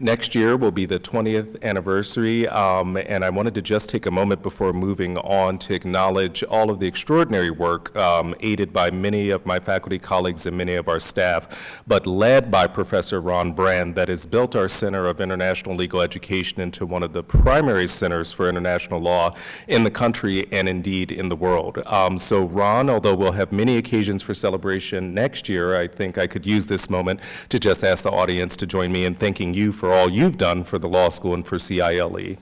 Next year will be the 20th anniversary, and I wanted to just take a moment before moving on to acknowledge all of the extraordinary work aided by many of my faculty colleagues and many of our staff, but led by Professor Ron Brand, that has built our Center of International Legal Education into one of the primary centers for international law in the country and indeed in the world. So Ron, although we'll have many occasions for celebration next year, I think I could use this moment to just ask the audience to join me in thanking you for all you've done for the law school and for CILE.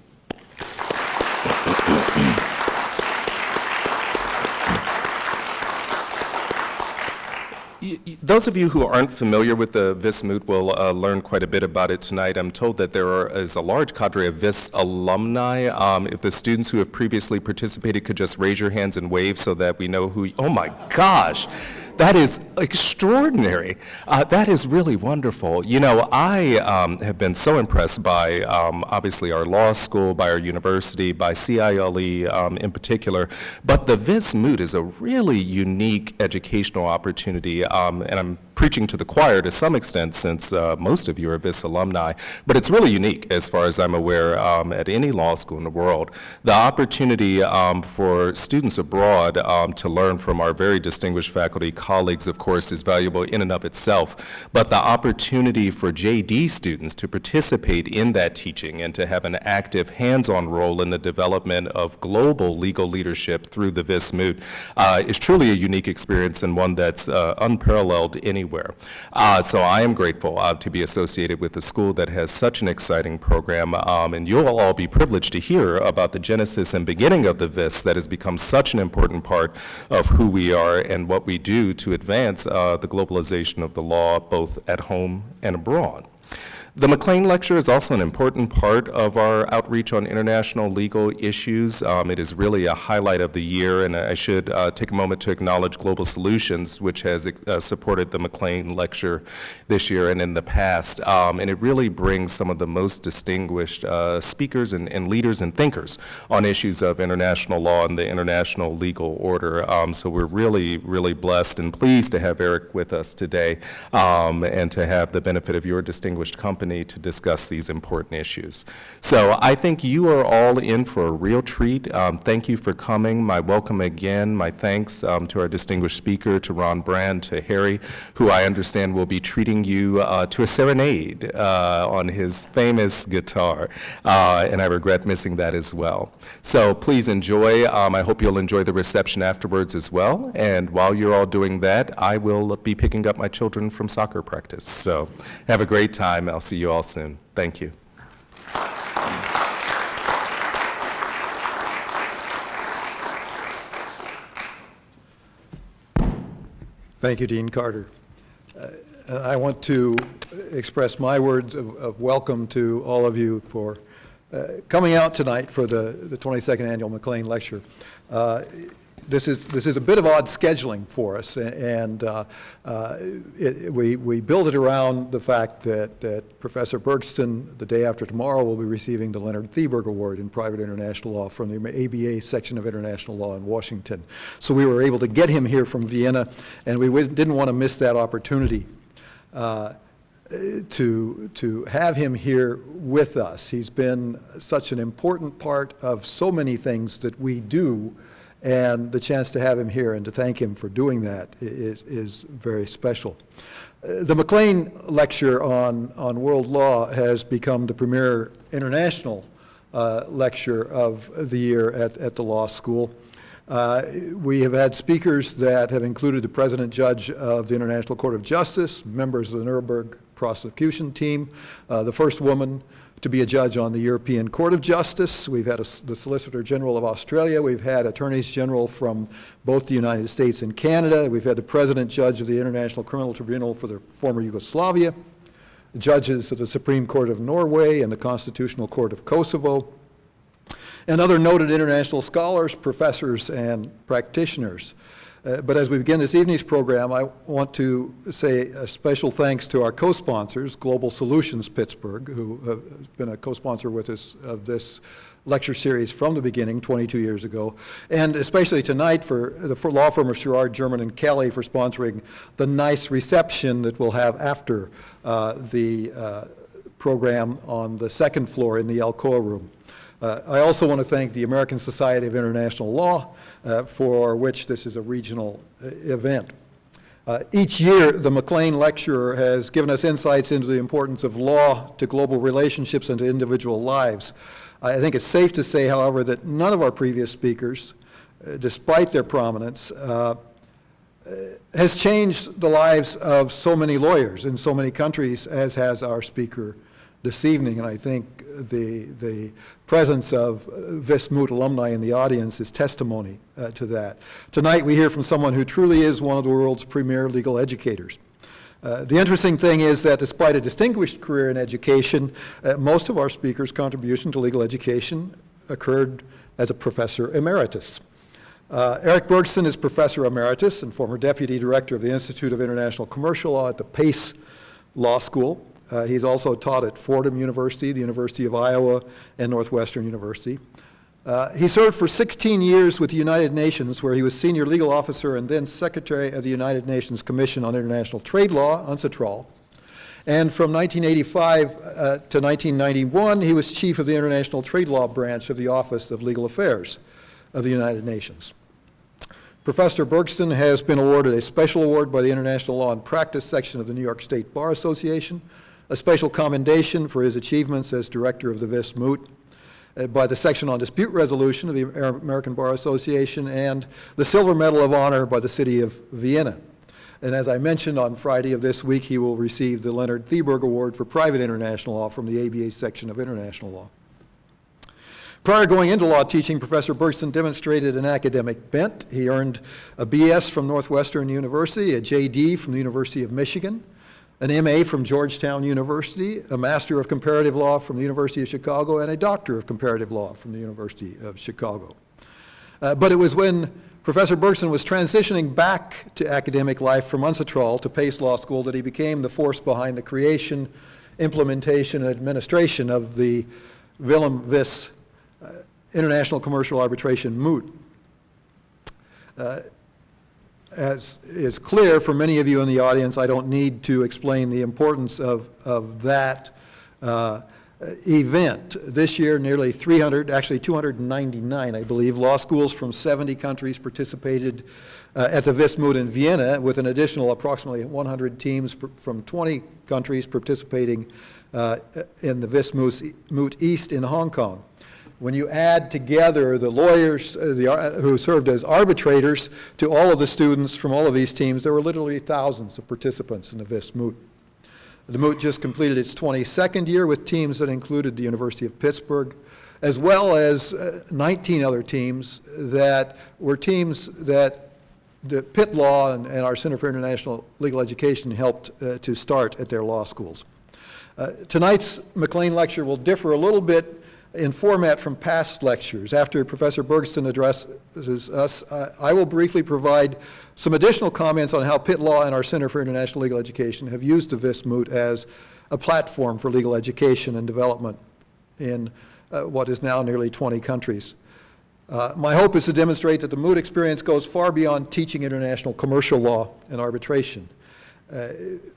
Those of you who aren't familiar with the Vis Moot will learn quite a bit about it tonight. I'm told that there is a large cadre of Vis alumni. If the students who have previously participated could just raise your hands and wave so that we know who, oh my gosh. That is extraordinary. That is really wonderful. You know, I have been so impressed by obviously our law school, by our university, by CILE in particular, but the Vis Moot is a really unique educational opportunity, and I'm preaching to the choir to some extent since most of you are Vis alumni, but it's really unique as far as I'm aware at any law school in the world. The opportunity for students abroad to learn from our very distinguished faculty colleagues, of course, is valuable in and of itself, but the opportunity for JD students to participate in that teaching and to have an active hands-on role in the development of global legal leadership through the Vis Moot is truly a unique experience and one that's unparalleled anywhere. So I am grateful to be associated with a school that has such an exciting program, and you'll all be privileged to hear about the genesis and beginning of the Vis that has become such an important part of who we are and what we do to advance the globalization of the law both at home and abroad. The McClean Lecture is also an important part of our outreach on international legal issues. It is really a highlight of the year, and I should take a moment to acknowledge Global Solutions, which has supported the McClean Lecture this year and in the past. And it really brings some of the most distinguished speakers and leaders and thinkers on issues of international law and the international legal order. So we're really, really blessed and pleased to have Eric with us today and to have the benefit of your distinguished company to discuss these important issues. So I think you are all in for a real treat. Thank you for coming. My welcome again. My thanks to our distinguished speaker, to Ron Brand, to Harry, who I understand will be treating you to a serenade on his famous guitar. And I regret missing that as well. So please enjoy. I hope you'll enjoy the reception afterwards as well. And while you're all doing that, I will be picking up my children from soccer practice. So have a great time. I'll see you all soon. Thank you. Thank you, Dean Carter. I want to express my words of welcome to all of you for coming out tonight for the 22nd Annual McClean Lecture. This is a bit of odd scheduling for us, and we build it around the fact that Professor Bergsten, the day after tomorrow, will be receiving the Leonard Thieberg Award in Private International Law from the ABA section of International Law in Washington. So we were able to get him here from Vienna, and we didn't want to miss that opportunity to have him here with us. He's been such an important part of so many things that we do, and the chance to have him here and to thank him for doing that is very special. The McClean Lecture on World Law has become the premier international lecture of the year at the law school. We have had speakers that have included the President Judge of the International Court of Justice, members of the Nuremberg prosecution team, the first woman to be a judge on the European Court of Justice. We've had the Solicitor General of Australia. We've had attorneys general from both the United States and Canada. We've had the President Judge of the International Criminal Tribunal for the former Yugoslavia, judges of the Supreme Court of Norway and the Constitutional Court of Kosovo, and other noted international scholars, professors, and practitioners. But as we begin this evening's program, I want to say a special thanks to our co-sponsors, Global Solutions Pittsburgh, who have been a co-sponsor with us of this lecture series from the beginning 22 years ago, and especially tonight for the law firm of Sherrard, German, and Kelly for sponsoring the nice reception that we'll have after the program on the second floor in the Alcoa room. I also want to thank the American Society of International Law, for which this is a regional event. Each year, the McClean Lecture has given us insights into the importance of law to global relationships and to individual lives. I think it's safe to say, however, that none of our previous speakers, despite their prominence, has changed the lives of so many lawyers in so many countries as has our speaker this evening. And I think the presence of Vis Moot alumni in the audience is testimony to that. Tonight we hear from someone who truly is one of the world's premier legal educators. The interesting thing is that despite a distinguished career in education, most of our speakers' contribution to legal education occurred as a professor emeritus. Eric Bergsten is Professor Emeritus and former Deputy Director of the Institute of International Commercial Law at the Pace Law School. He's also taught at Fordham University, the University of Iowa, and Northwestern University. He served for 16 years with the United Nations, where he was Senior Legal Officer and then Secretary of the United Nations Commission on International Trade Law, UNCITRAL. And from 1985 to 1991, he was Chief of the International Trade Law Branch of the Office of Legal Affairs of the United Nations. Professor Bergsten has been awarded a special award by the International Law and Practice section of the New York State Bar Association, a special commendation for his achievements as Director of the Vis Moot by the Section on Dispute Resolution of the American Bar Association, and the Silver Medal of Honor by the City of Vienna. And as I mentioned, on Friday of this week, he will receive the Leonard Thieberg Award for Private International Law from the ABA section of International Law. Prior to going into law teaching, Professor Bergson demonstrated an academic bent. He earned a BS from Northwestern University, a JD from the University of Michigan, an MA from Georgetown University, a Master of Comparative Law from the University of Chicago, and a Doctor of Comparative Law from the University of Chicago. But it was when Professor Bergson was transitioning back to academic life from UNCITRAL to Pace Law School that he became the force behind the creation, implementation, and administration of the Willem Vis International Commercial Arbitration Moot. As is clear for many of you in the audience, I don't need to explain the importance of that event. This year, nearly 300, actually 299, I believe, law schools from 70 countries participated at the Vis Moot in Vienna, with an additional approximately 100 teams from 20 countries participating in the Vis Moot East in Hong Kong. When you add together the lawyers who served as arbitrators to all of the students from all of these teams, there were literally thousands of participants in the Vis Moot. The Moot just completed its 22nd year with teams that included the University of Pittsburgh, as well as 19 other teams that were teams that the Pitt Law and our Center for International Legal Education helped to start at their law schools. Tonight's McClean Lecture will differ a little bit in format from past lectures. After Professor Bergsten addresses us, I will briefly provide some additional comments on how Pitt Law and our Center for International Legal Education have used the Vis Moot as a platform for legal education and development in what is now nearly 20 countries. My hope is to demonstrate that the Moot experience goes far beyond teaching international commercial law and arbitration.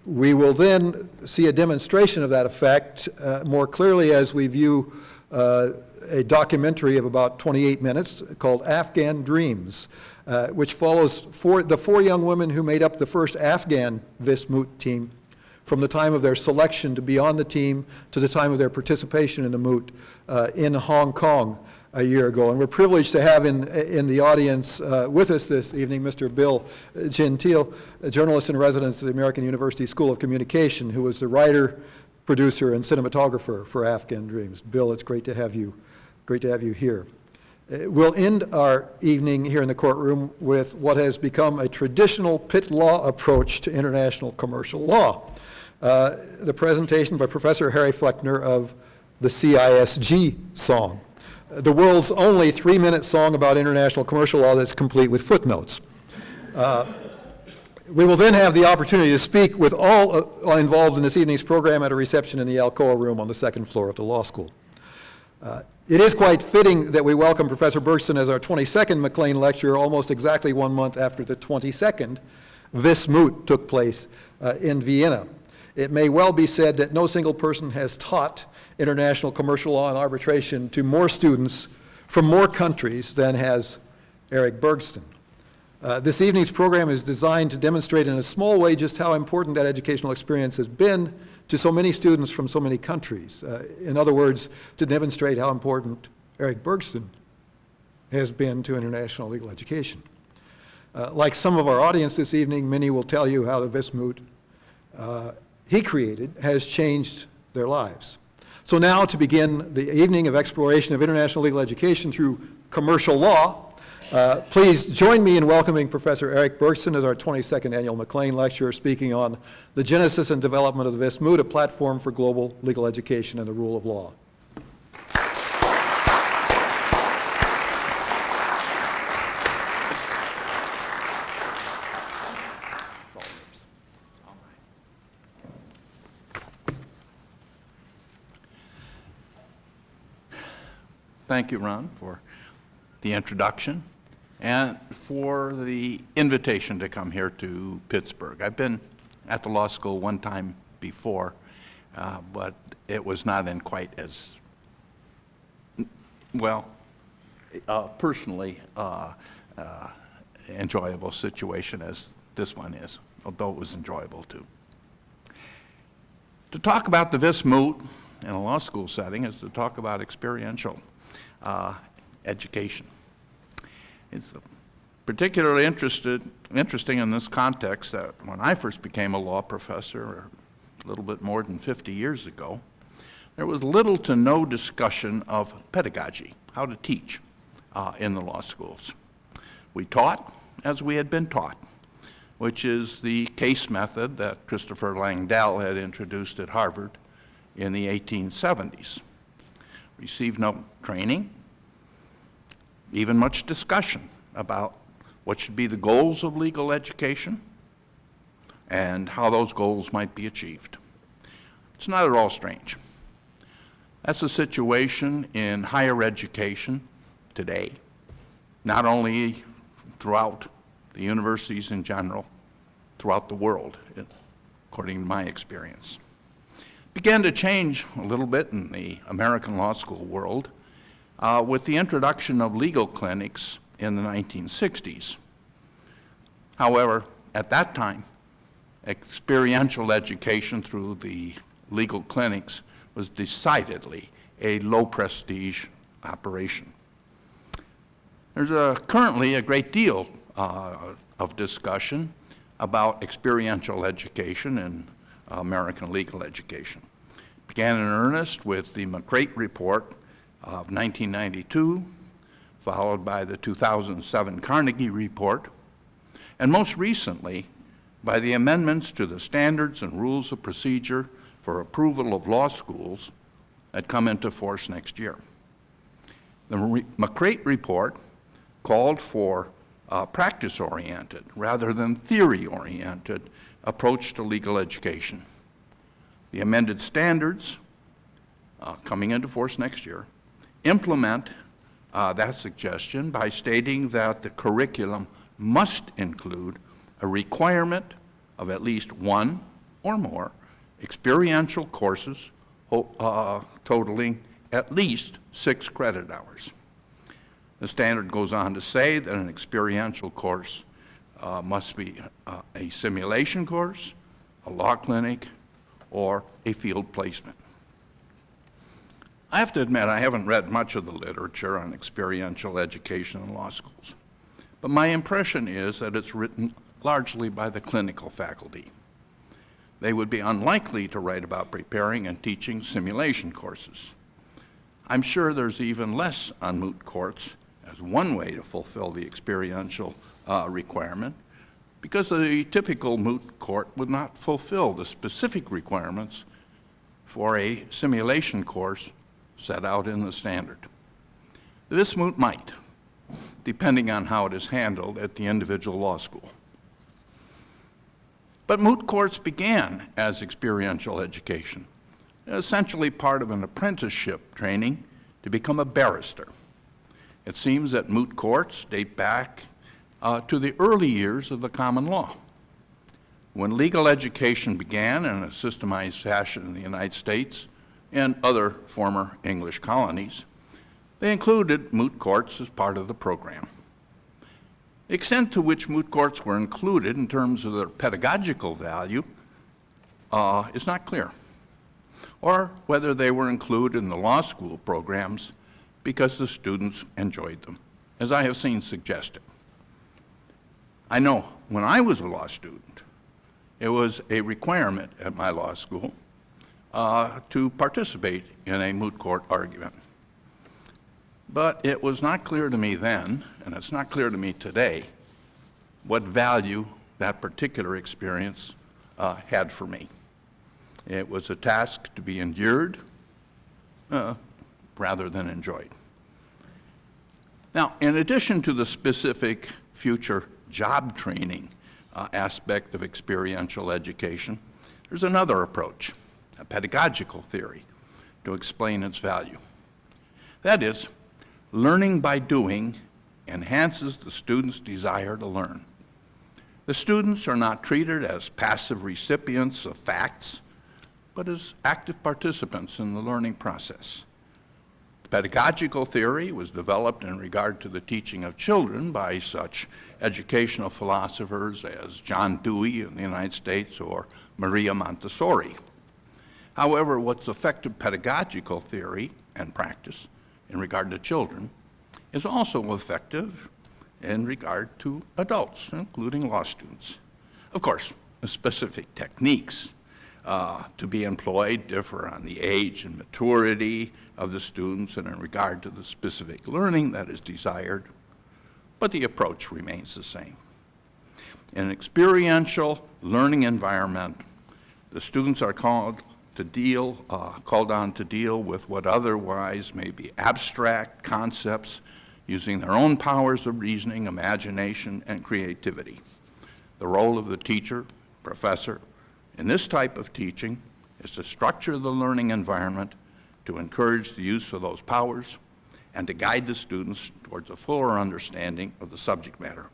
We will then see a demonstration of that effect more clearly as we view a documentary of about 28 minutes called Afghan Dreams, which follows the four young women who made up the first Afghan Vis Moot team from the time of their selection to be on the team to the time of their participation in the Moot in Hong Kong a year ago. And we're privileged to have in the audience with us this evening Mr. Bill Gentile, a journalist in residence at the American University School of Communication, who was the writer, producer, and cinematographer for Afghan Dreams. Bill, it's great to have you here. We'll end our evening here in the courtroom with what has become a traditional Pitt Law approach to international commercial law. The presentation by Professor Harry Fleckner of the CISG song, the world's only 3-minute song about international commercial law that's complete with footnotes. We will then have the opportunity to speak with all involved in this evening's program at a reception in the Alcoa room on the second floor of the law school. It is quite fitting that we welcome Professor Bergson as our 22nd McClean Lecture, almost exactly 1 month after the 22nd Vis Moot took place in Vienna. it may well be said that no single person has taught international commercial law and arbitration to more students from more countries than has Eric Bergsten. This evening's program is designed to demonstrate in a small way just how important that educational experience has been to so many students from so many countries. In other words, to demonstrate how important Eric Bergsten has been to international legal education. Like some of our audience this evening, many will tell you how the Vis Moot he created has changed their lives. So now, to begin the evening of exploration of international legal education through commercial law, please join me in welcoming Professor Eric Bergson as our 22nd Annual McClean Lecture, speaking on the genesis and development of the Vis Moot, a platform for global legal education and the rule of law. Thank you, Ron, for the introduction and for the invitation to come here to Pittsburgh. I've been at the law school one time before, but it was not in quite as, well, personally enjoyable situation as this one is, although it was enjoyable too. To talk about the Vis Moot in a law school setting is to talk about experiential education. It's particularly interesting in this context that when I first became a law professor, a little bit more than 50 years ago, there was little to no discussion of pedagogy, how to teach in the law schools. We taught as we had been taught, which is the case method that Christopher Langdell had introduced at Harvard in the 1870s. Received no training, even much discussion about what should be the goals of legal education and how those goals might be achieved. It's not at all strange. That's the situation in higher education today, not only throughout the universities in general, throughout the world, according to my experience. Began to change a little bit in the American law school world with the introduction of legal clinics in the 1960s. However, at that time, experiential education through the legal clinics was decidedly a low prestige operation. There's currently a great deal of discussion about experiential education in American legal education. Began in earnest with the McCrate Report of 1992, followed by the 2007 Carnegie Report, and most recently by the amendments to the Standards and Rules of Procedure for Approval of Law Schools that come into force next year. The McCrate Report called for a practice-oriented rather than theory-oriented approach to legal education. The amended standards, coming into force next year, implement that suggestion by stating that the curriculum must include a requirement of at least one or more experiential courses totaling at least 6 credit hours. The standard goes on to say that an experiential course must be a simulation course, a law clinic, or a field placement. I have to admit I haven't read much of the literature on experiential education in law schools, but my impression is that it's written largely by the clinical faculty. They would be unlikely to write about preparing and teaching simulation courses. I'm sure there's even less on moot courts as one way to fulfill the experiential requirement, because the typical moot court would not fulfill the specific requirements for a simulation course set out in the standard. This moot might, depending on how it is handled at the individual law school. But moot courts began as experiential education, essentially part of an apprenticeship training to become a barrister. It seems that moot courts date back to the early years of the common law. When legal education began in a systemized fashion in the United States and other former English colonies, they included moot courts as part of the program. The extent to which moot courts were included in terms of their pedagogical value is not clear, or whether they were included in the law school programs because the students enjoyed them, as I have seen suggested. I know when I was a law student, it was a requirement at my law school to participate in a moot court argument. But it was not clear to me then, and it's not clear to me today, what value that particular experience had for me. It was a task to be endured rather than enjoyed. Now, in addition to the specific future job training aspect of experiential education, there's another approach, a pedagogical theory, to explain its value. That is, learning by doing enhances the student's desire to learn. The students are not treated as passive recipients of facts, but as active participants in the learning process. Pedagogical theory was developed in regard to the teaching of children by such educational philosophers as John Dewey in the United States or Maria Montessori. However, what's effective pedagogical theory and practice in regard to children is also effective in regard to adults, including law students. Of course, the specific techniques to be employed differ on the age and maturity of the students and in regard to the specific learning that is desired, but the approach remains the same. In an experiential learning environment, the students are called on to deal with what otherwise may be abstract concepts using their own powers of reasoning, imagination, and creativity. The role of the teacher, professor, in this type of teaching is to structure the learning environment to encourage the use of those powers and to guide the students towards a fuller understanding of the subject matter.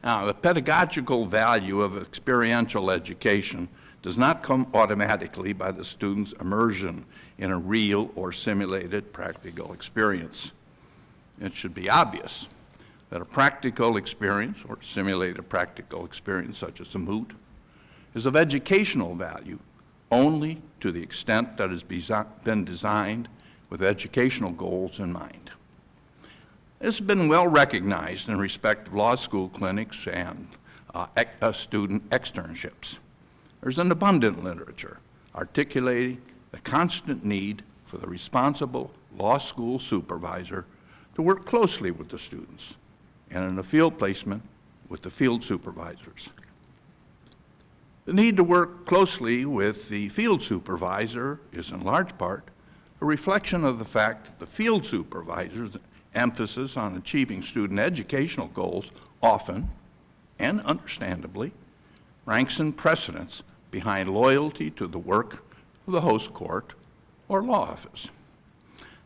Now, the pedagogical value of experiential education does not come automatically by the student's immersion in a real or simulated practical experience. It should be obvious that a practical experience or simulated practical experience such as a moot is of educational value only to the extent that it has been designed with educational goals in mind. This has been well recognized in respect of law school clinics and student externships. There's an abundant literature articulating the constant need for the responsible law school supervisor to work closely with the students and in a field placement with the field supervisors. The need to work closely with the field supervisor is in large part a reflection of the fact that the field supervisor's emphasis on achieving student educational goals often, and understandably, ranks in precedence behind loyalty to the work of the host court or law office.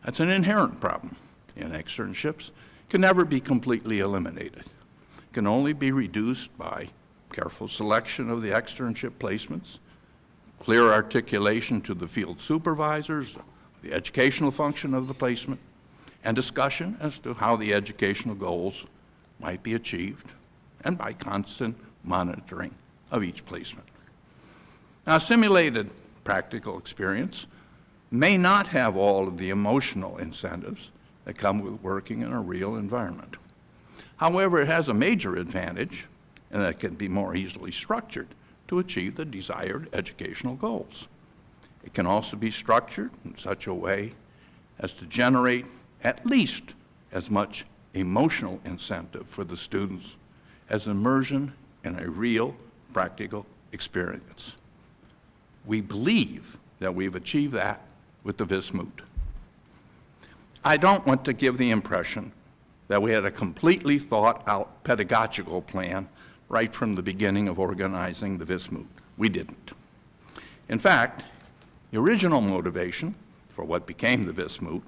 That's an inherent problem in externships, can never be completely eliminated, can only be reduced by careful selection of the externship placements, clear articulation to the field supervisors, the educational function of the placement, and discussion as to how the educational goals might be achieved, and by constant monitoring of each placement. Now, simulated practical experience may not have all of the emotional incentives that come with working in a real environment. However, it has a major advantage and that can be more easily structured to achieve the desired educational goals. It can also be structured in such a way as to generate at least as much emotional incentive for the students as immersion in a real practical experience. We believe that we've achieved that with the Vis Moot. I don't want to give the impression that we had a completely thought-out pedagogical plan right from the beginning of organizing the Vis Moot. We didn't. In fact, the original motivation for what became the Vis Moot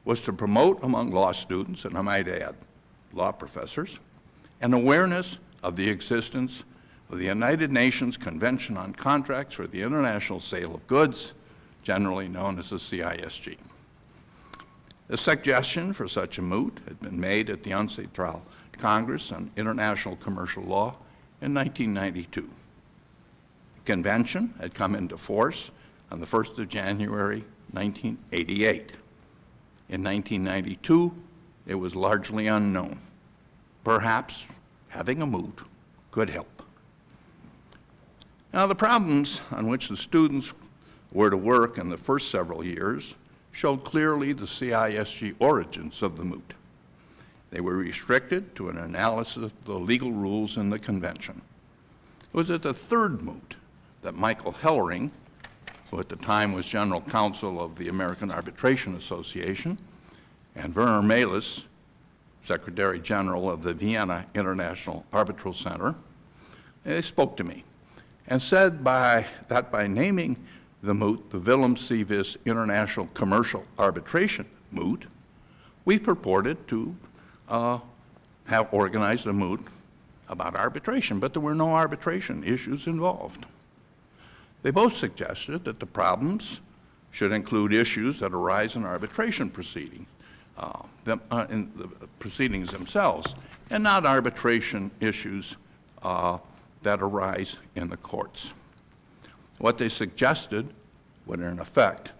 was to promote among law students, and I might add, law professors, an awareness of the existence of the United Nations Convention on Contracts for the International Sale of Goods, generally known as the CISG. The suggestion for such a moot had been made at the UNCTAD Congress on International Commercial Law in 1992. The convention had come into force on the 1st of January, 1988. In 1992, it was largely unknown. Perhaps having a moot could help. Now, the problems on which the students were to work in the first several years showed clearly the CISG origins of the moot. They were restricted to an analysis of the legal rules in the convention. It was at the third moot that Michael Hellering, who at the time was General Counsel of the American Arbitration Association, and Werner Melis, Secretary General of the Vienna International Arbitral Center, they spoke to me and said that by naming the moot the Willem C. Vis International Commercial Arbitration Moot, we purported to have organized a moot about arbitration, but there were no arbitration issues involved. They both suggested that the problems should include issues that arise in arbitration proceedings, in the proceedings themselves, and not arbitration issues that arise in the courts. What they suggested would, in effect,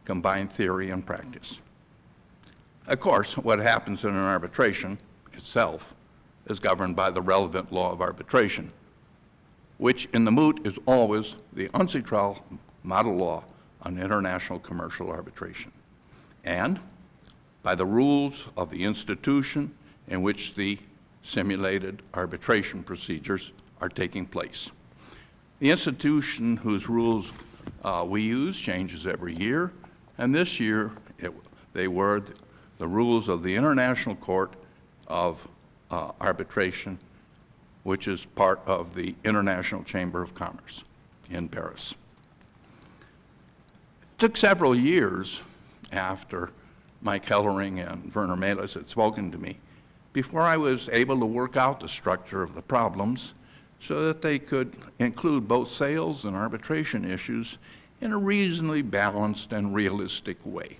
combine theory and practice. Of course, what happens in an arbitration itself is governed by the relevant law of arbitration, which in the moot is always the UNCTAD model law on international commercial arbitration, and by the rules of the institution in which the simulated arbitration procedures are taking place. The institution whose rules we use changes every year, and this year they were the rules of the International Court of Arbitration, which is part of the International Chamber of Commerce in Paris. It took several years after Mike Hellering and Werner Melis had spoken to me before I was able to work out the structure of the problems so that they could include both sales and arbitration issues in a reasonably balanced and realistic way.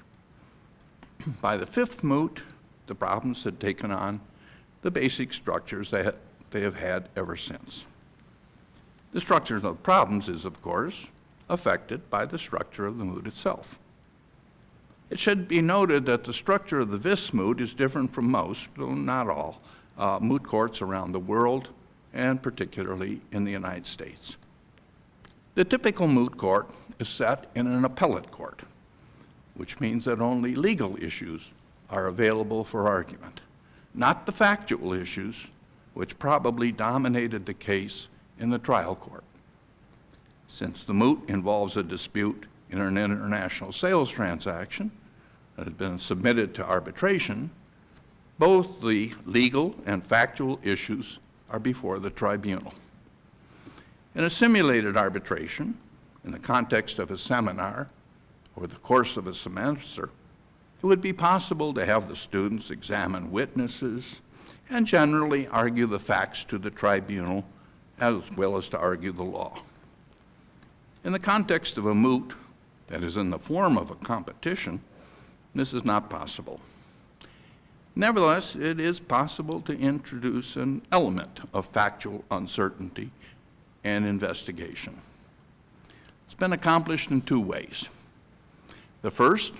By the fifth moot, the problems had taken on the basic structures they have had ever since. The structure of the problems is, of course, affected by the structure of the moot itself. It should be noted that the structure of the Vis moot is different from most, though not all, moot courts around the world, and particularly in the United States. The typical moot court is set in an appellate court, which means that only legal issues are available for argument, not the factual issues which probably dominated the case in the trial court. Since the moot involves a dispute in an international sales transaction that has been submitted to arbitration, both the legal and factual issues are before the tribunal. In a simulated arbitration, in the context of a seminar or the course of a semester, it would be possible to have the students examine witnesses and generally argue the facts to the tribunal as well as to argue the law. In the context of a moot that is in the form of a competition, this is not possible. Nevertheless, it is possible to introduce an element of factual uncertainty and investigation. It's been accomplished in two ways. The first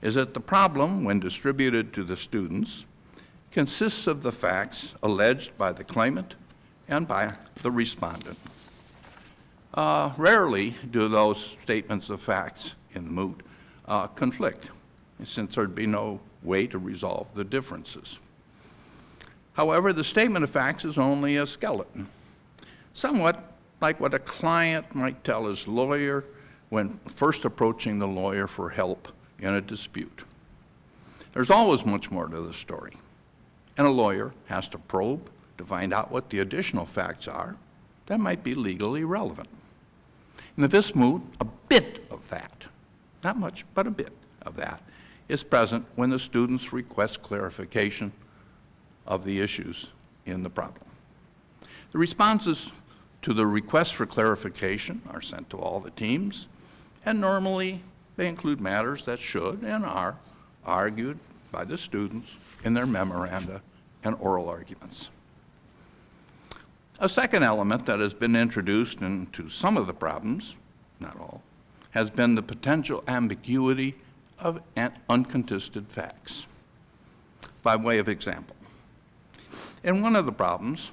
is that the problem, when distributed to the students, consists of the facts alleged by the claimant and by the respondent. Rarely do those statements of facts in the moot conflict, since there'd be no way to resolve the differences. However, the statement of facts is only a skeleton, somewhat like what a client might tell his lawyer when first approaching the lawyer for help in a dispute. There's always much more to the story, and a lawyer has to probe to find out what the additional facts are that might be legally relevant. In the Vis moot, a bit of that, not much, but a bit of that, is present when the students request clarification of the issues in the problem. The responses to the requests for clarification are sent to all the teams, and normally they include matters that should and are argued by the students in their memoranda and oral arguments. A second element that has been introduced into some of the problems, not all, has been the potential ambiguity of uncontested facts. By way of example, in one of the problems,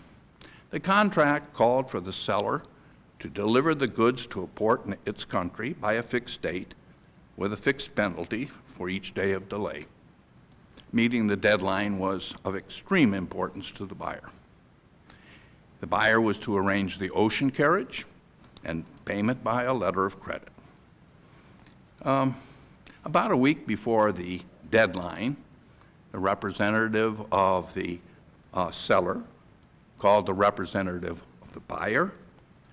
the contract called for the seller to deliver the goods to a port in its country by a fixed date with a fixed penalty for each day of delay. Meeting the deadline was of extreme importance to the buyer. The buyer was to arrange the ocean carriage and payment by a letter of credit. About a week before the deadline, the representative of the seller called the representative of the buyer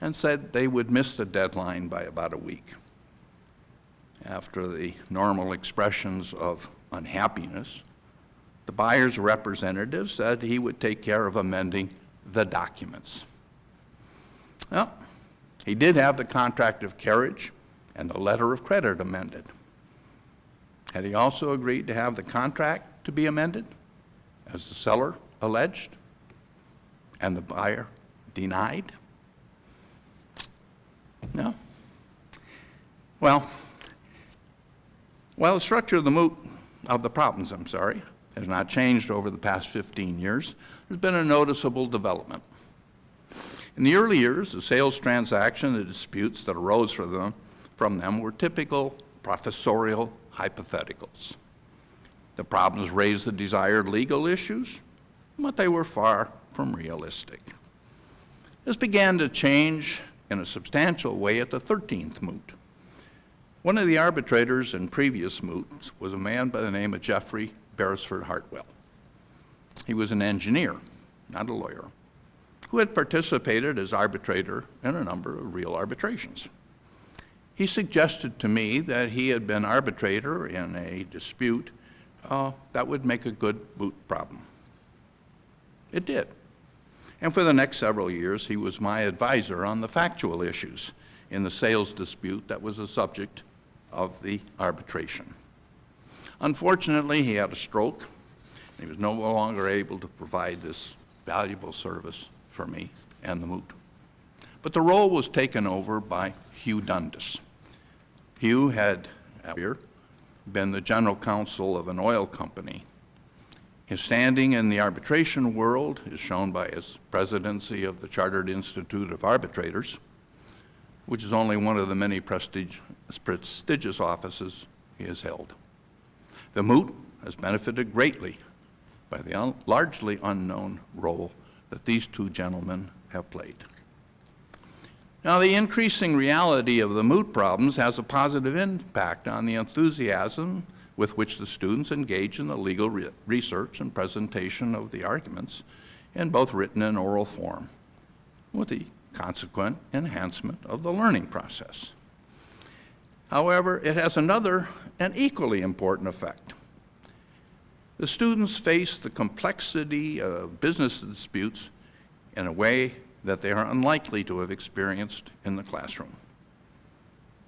and said they would miss the deadline by about a week. After the normal expressions of unhappiness, the buyer's representative said he would take care of amending the documents. Well, he did have the contract of carriage and the letter of credit amended. Had he also agreed to have the contract to be amended, as the seller alleged, and the buyer denied? No. Well, while the structure of the problems, has not changed over the past 15 years, there's been a noticeable development. In the early years, the sales transaction, the disputes that arose from them were typical professorial hypotheticals. The problems raised the desired legal issues, but they were far from realistic. This began to change in a substantial way at the 13th moot. One of the arbitrators in previous moots was a man by the name of Jeffrey Beresford Hartwell. He was an engineer, not a lawyer, who had participated as arbitrator in a number of real arbitrations. He suggested to me that he had been arbitrator in a dispute that would make a good moot problem. It did. And for the next several years, he was my advisor on the factual issues in the sales dispute that was the subject of the arbitration. Unfortunately, he had a stroke, and he was no longer able to provide this valuable service for me and the moot. But the role was taken over by Hugh Dundas. Hugh had been the general counsel of an oil company. His standing in the arbitration world is shown by his presidency of the Chartered Institute of Arbitrators, which is only one of the many prestigious offices he has held. The moot has benefited greatly by the largely unknown role that these two gentlemen have played. Now, the increasing reality of the moot problems has a positive impact on the enthusiasm with which the students engage in the legal research and presentation of the arguments in both written and oral form, with the consequent enhancement of the learning process. However, it has another and equally important effect. The students face the complexity of business disputes in a way that they are unlikely to have experienced in the classroom.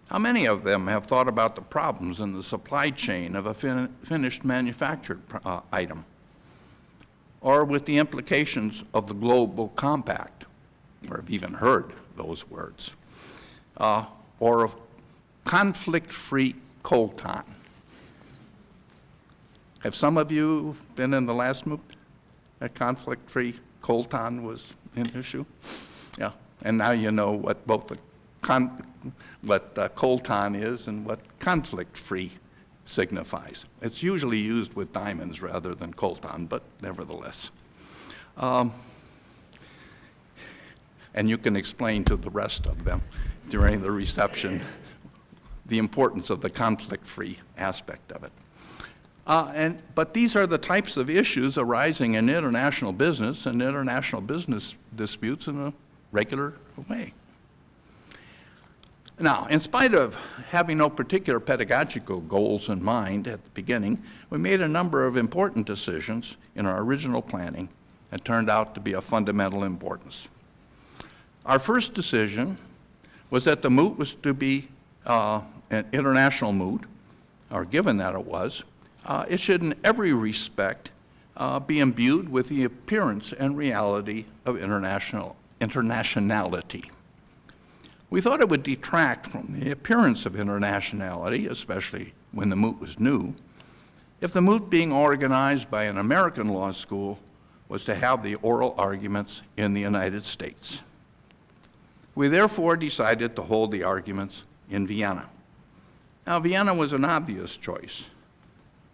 How many of them have thought about the problems in the supply chain of a finished manufactured item, or with the implications of the global compact, or have even heard those words, or of conflict-free coltan? Have some of you been in the last moot? That conflict-free coltan was an issue? Yeah, and now you know what both the coltan is and what conflict-free signifies. It's usually used with diamonds rather than coltan, but nevertheless. And you can explain to the rest of them during the reception the importance of the conflict-free aspect of it. But these are the types of issues arising in international business and international business disputes in a regular way. Now, in spite of having no particular pedagogical goals in mind at the beginning, we made a number of important decisions in our original planning that turned out to be of fundamental importance. Our first decision was that the moot was to be an international moot, or given that it was, it should in every respect be imbued with the appearance and reality of internationality. We thought it would detract from the appearance of internationality, especially when the moot was new, if the moot being organized by an American law school was to have the oral arguments in the United States. We therefore decided to hold the arguments in Vienna. Now, Vienna was an obvious choice.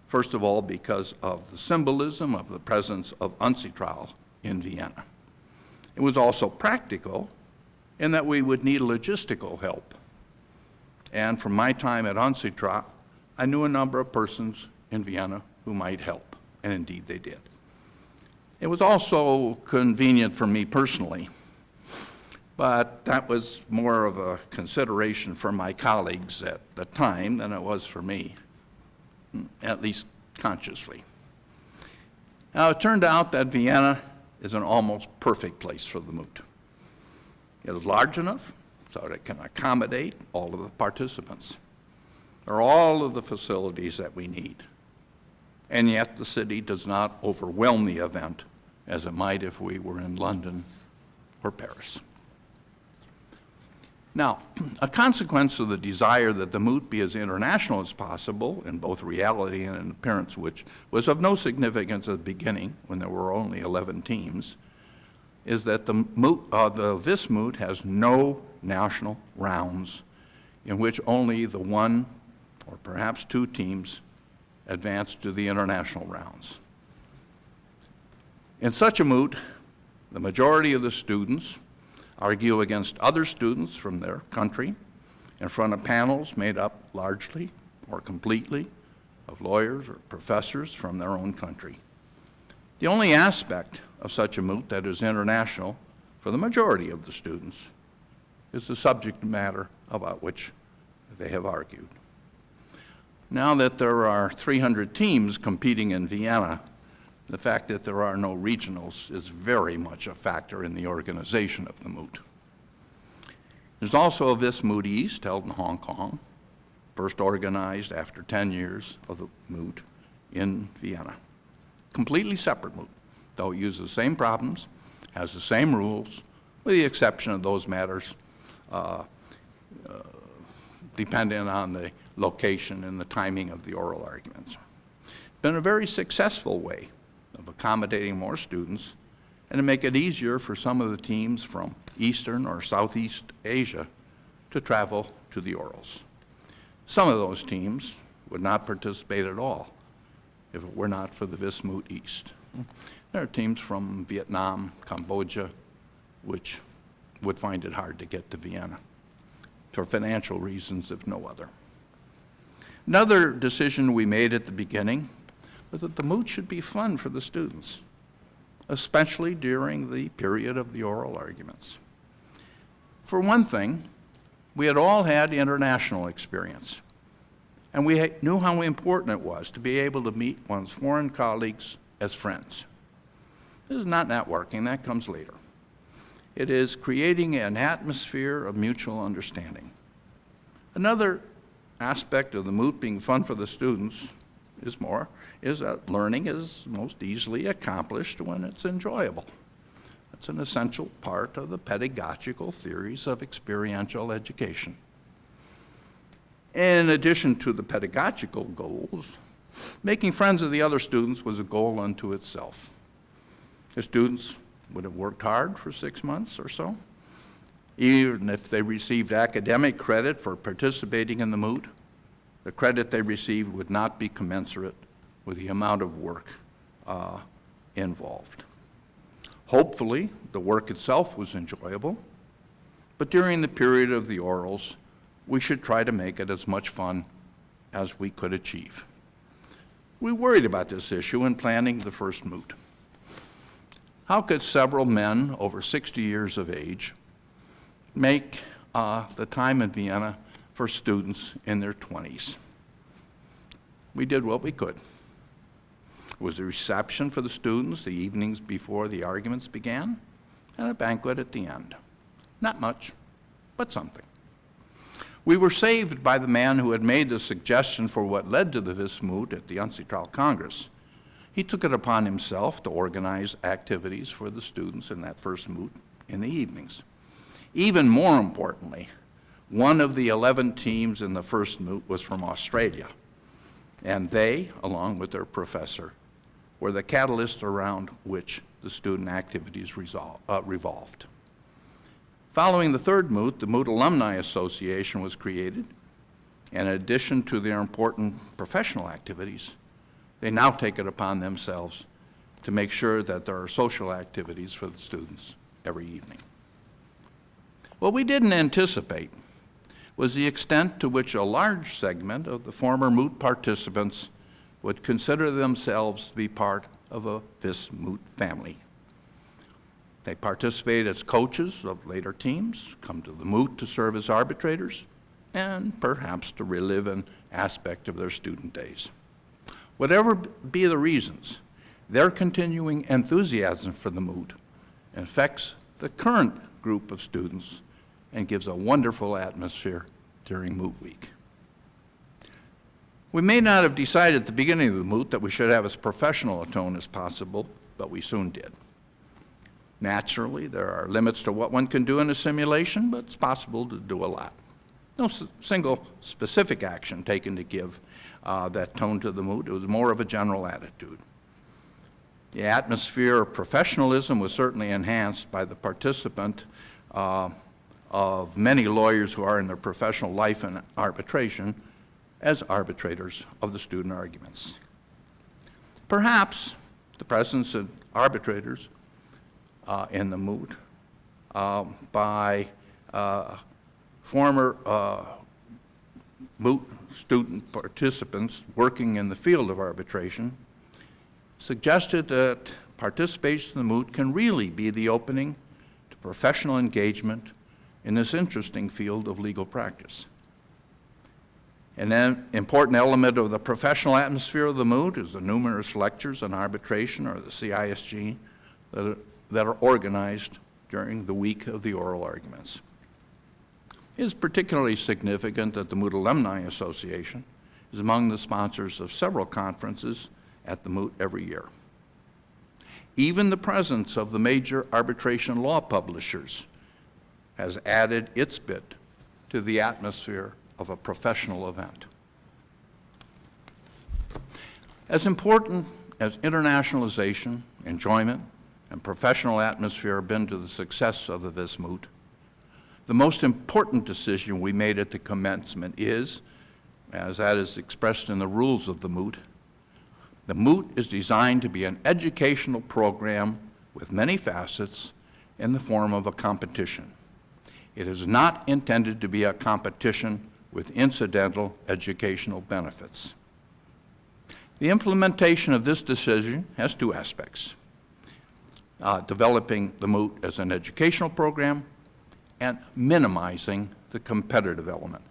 First of all, because of the symbolism of the presence of UNCITRAL in Vienna. It was also practical in that we would need logistical help. And from my time at UNCITRAL, I knew a number of persons in Vienna who might help, and indeed they did. It was also convenient for me personally, but that was more of a consideration for my colleagues at the time than it was for me, at least consciously. Now, it turned out that Vienna is an almost perfect place for the moot. It is large enough so that it can accommodate all of the participants. There are all of the facilities that we need. And yet the city does not overwhelm the event as it might if we were in London or Paris. Now, a consequence of the desire that the moot be as international as possible in both reality and in appearance, which was of no significance at the beginning when there were only 11 teams, is that the Vis Moot has no national rounds in which only the one or perhaps two teams advance to the international rounds. In such a moot, the majority of the students argue against other students from their country in front of panels made up largely or completely of lawyers or professors from their own country. The only aspect of such a moot that is international for the majority of the students is the subject matter about which they have argued. Now that there are 300 teams competing in Vienna, the fact that there are no regionals is very much a factor in the organization of the moot. There's also a Vis Moot East held in Hong Kong, first organized after 10 years of the moot in Vienna. Completely separate moot, though it uses the same problems, has the same rules, with the exception of those matters dependent on the location and the timing of the oral arguments. It's been a very successful way of accommodating more students and to make it easier for some of the teams from Eastern or Southeast Asia to travel to the orals. Some of those teams would not participate at all if it were not for the Vis Moot East. There are teams from Vietnam, Cambodia, which would find it hard to get to Vienna for financial reasons, if no other. Another decision we made at the beginning was that the moot should be fun for the students, especially during the period of the oral arguments. For one thing, we had all had international experience, and we knew how important it was to be able to meet one's foreign colleagues as friends. This is not networking, that comes later. It is creating an atmosphere of mutual understanding. Another aspect of the moot being fun for the students is that learning is most easily accomplished when it's enjoyable. That's an essential part of the pedagogical theories of experiential education. In addition to the pedagogical goals, making friends of the other students was a goal unto itself. The students would have worked hard for 6 months or so. Even if they received academic credit for participating in the moot, the credit they received would not be commensurate with the amount of work involved. Hopefully, the work itself was enjoyable, but during the period of the orals, we should try to make it as much fun as we could achieve. We worried about this issue in planning the first moot. How could several men over 60 years of age make the time in Vienna for students in their 20s? We did what we could. It was a reception for the students the evenings before the arguments began, and a banquet at the end. Not much, but something. We were saved by the man who had made the suggestion for what led to the Vis Moot at the Untitled Congress. He took it upon himself to organize activities for the students in that first moot in the evenings. Even more importantly, one of the 11 teams in the first moot was from Australia, and they, along with their professor, were the catalyst around which the student activities revolved. Following the third moot, the Moot Alumni Association was created, and in addition to their important professional activities, they now take it upon themselves to make sure that there are social activities for the students every evening. What we didn't anticipate was the extent to which a large segment of the former moot participants would consider themselves to be part of a Vis Moot family. They participate as coaches of later teams, come to the moot to serve as arbitrators, and perhaps to relive an aspect of their student days. Whatever be the reasons, their continuing enthusiasm for the moot affects the current group of students and gives a wonderful atmosphere during Moot Week. We may not have decided at the beginning of the moot that we should have as professional a tone as possible, but we soon did. Naturally, there are limits to what one can do in a simulation, but it's possible to do a lot. No single specific action taken to give that tone to the moot. It was more of a general attitude. The atmosphere of professionalism was certainly enhanced by the participant of many lawyers who are in their professional life in arbitration as arbitrators of the student arguments. Perhaps the presence of arbitrators in the moot by former moot student participants working in the field of arbitration suggested that participation in the moot can really be the opening to professional engagement in this interesting field of legal practice. An important element of the professional atmosphere of the moot is the numerous lectures on arbitration, or the CISG, that are organized during the week of the oral arguments. It is particularly significant that the Moot Alumni Association is among the sponsors of several conferences at the moot every year. Even the presence of the major arbitration law publishers has added its bit to the atmosphere of a professional event. As important as internationalization, enjoyment, and professional atmosphere have been to the success of the Vis Moot, the most important decision we made at the commencement is, as that is expressed in the rules of the moot is designed to be an educational program with many facets in the form of a competition. It is not intended to be a competition with incidental educational benefits. The implementation of this decision has two aspects: developing the moot as an educational program and minimizing the competitive element.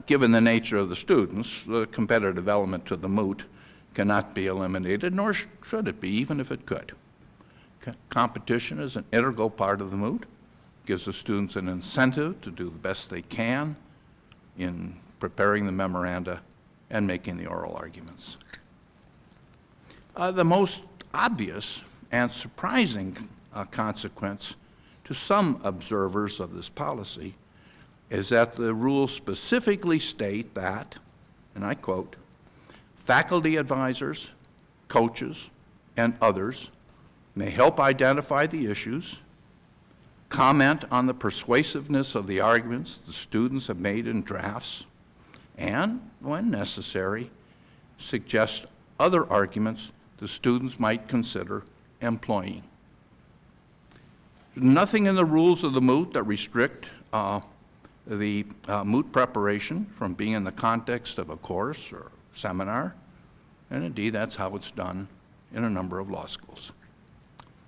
Given the nature of the students, the competitive element to the moot cannot be eliminated, nor should it be, even if it could. Competition is an integral part of the moot, gives the students an incentive to do the best they can in preparing the memoranda and making the oral arguments. The most obvious and surprising consequence to some observers of this policy is that the rules specifically state that, and I quote, faculty advisors, coaches, and others may help identify the issues, comment on the persuasiveness of the arguments the students have made in drafts, and, when necessary, suggest other arguments the students might consider employing. Nothing in the rules of the moot that restrict the moot preparation from being in the context of a course or seminar, and indeed that's how it's done in a number of law schools.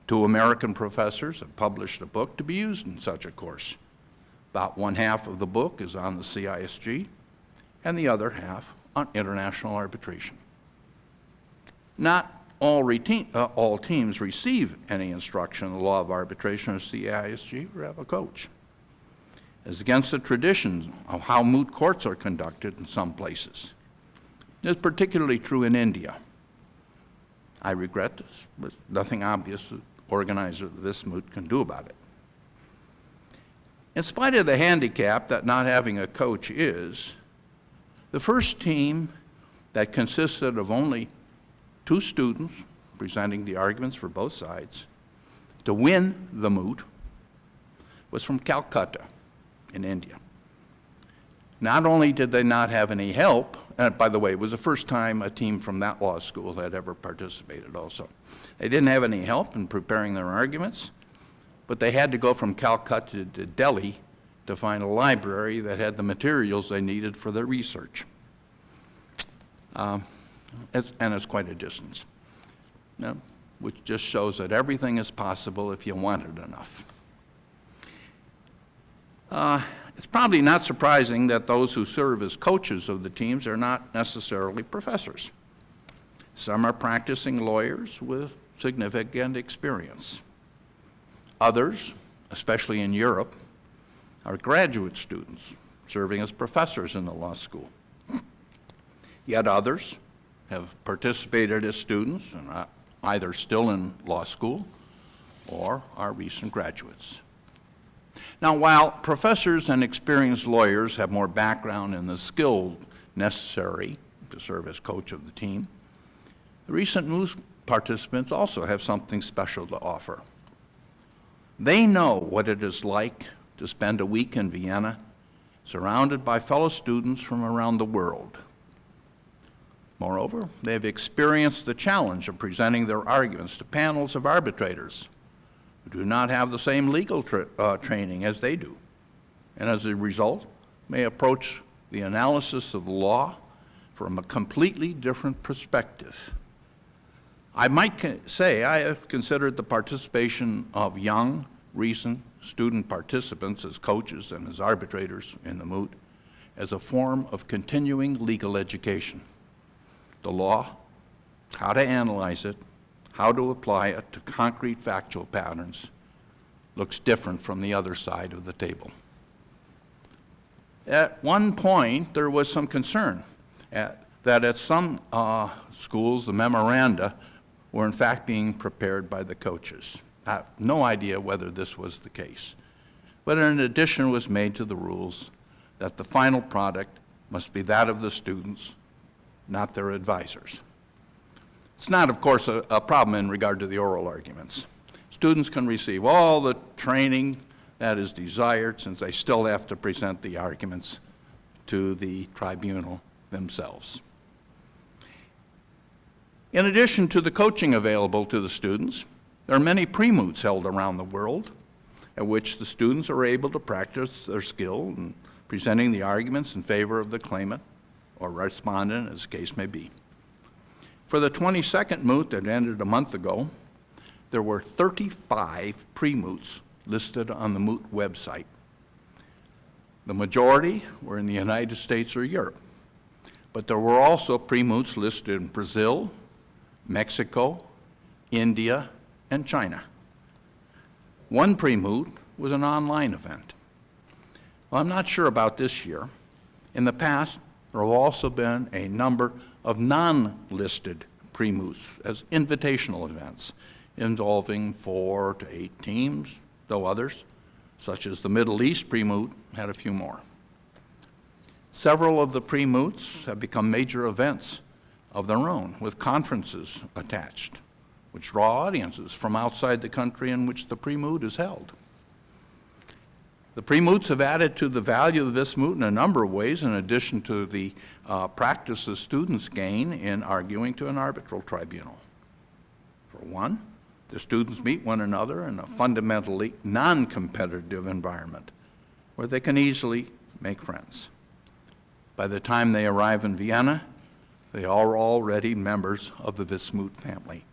2 American professors have published a book to be used in such a course. About one half of the book is on the CISG, and the other half on international arbitration. Not all teams receive any instruction in the law of arbitration or CISG or have a coach. is against the traditions of how moot courts are conducted in some places. It's particularly true in India. I regret this, but nothing obvious the organizer of this moot can do about it. In spite of the handicap that not having a coach is, the first team that consisted of only 2 students presenting the arguments for both sides to win the moot was from Calcutta in India. Not only did they not have any help, and by the way, it was the first time a team from that law school had ever participated also. They didn't have any help in preparing their arguments, but they had to go from Calcutta to Delhi to find a library that had the materials they needed for their research. And it's quite a distance, which just shows that everything is possible if you want it enough. It's probably not surprising that those who serve as coaches of the teams are not necessarily professors. Some are practicing lawyers with significant experience. Others, especially in Europe, are graduate students serving as professors in the law school. Yet others have participated as students and are either still in law school or are recent graduates. Now, while professors and experienced lawyers have more background in the skill necessary to serve as coach of the team, the recent moot participants also have something special to offer. They know what it is like to spend a week in Vienna surrounded by fellow students from around the world. Moreover, they have experienced the challenge of presenting their arguments to panels of arbitrators who do not have the same legal training as they do, and as a result, may approach the analysis of the law from a completely different perspective. I might say I have considered the participation of young, recent student participants as coaches and as arbitrators in the moot as a form of continuing legal education. The law, how to analyze it, how to apply it to concrete factual patterns, looks different from the other side of the table. At one point, there was some concern that at some schools, the memoranda were in fact being prepared by the coaches. I have no idea whether this was the case, but an addition was made to the rules that the final product must be that of the students, not their advisors. It's not, of course, a problem in regard to the oral arguments. Students can receive all the training that is desired since they still have to present the arguments to the tribunal themselves. In addition to the coaching available to the students, there are many pre-moots held around the world at which the students are able to practice their skill in presenting the arguments in favor of the claimant or respondent, as the case may be. For the 22nd moot that ended a month ago, there were 35 pre-moots listed on the moot website. The majority were in the United States or Europe, but there were also pre-moots listed in Brazil, Mexico, India, and China. One pre-moot was an online event. Well, I'm not sure about this year. In the past, there have also been a number of non-listed pre-moots as invitational events involving 4 to 8 teams, though others, such as the Middle East pre-moot, had a few more. Several of the pre-moots have become major events of their own, with conferences attached, which draw audiences from outside the country in which the pre-moot is held. The pre-moots have added to the value of this moot in a number of ways, in addition to the practice the students gain in arguing to an arbitral tribunal. For one, the students meet one another in a fundamentally non-competitive environment where they can easily make friends. By the time they arrive in Vienna, they are already members of the Vis Moot family.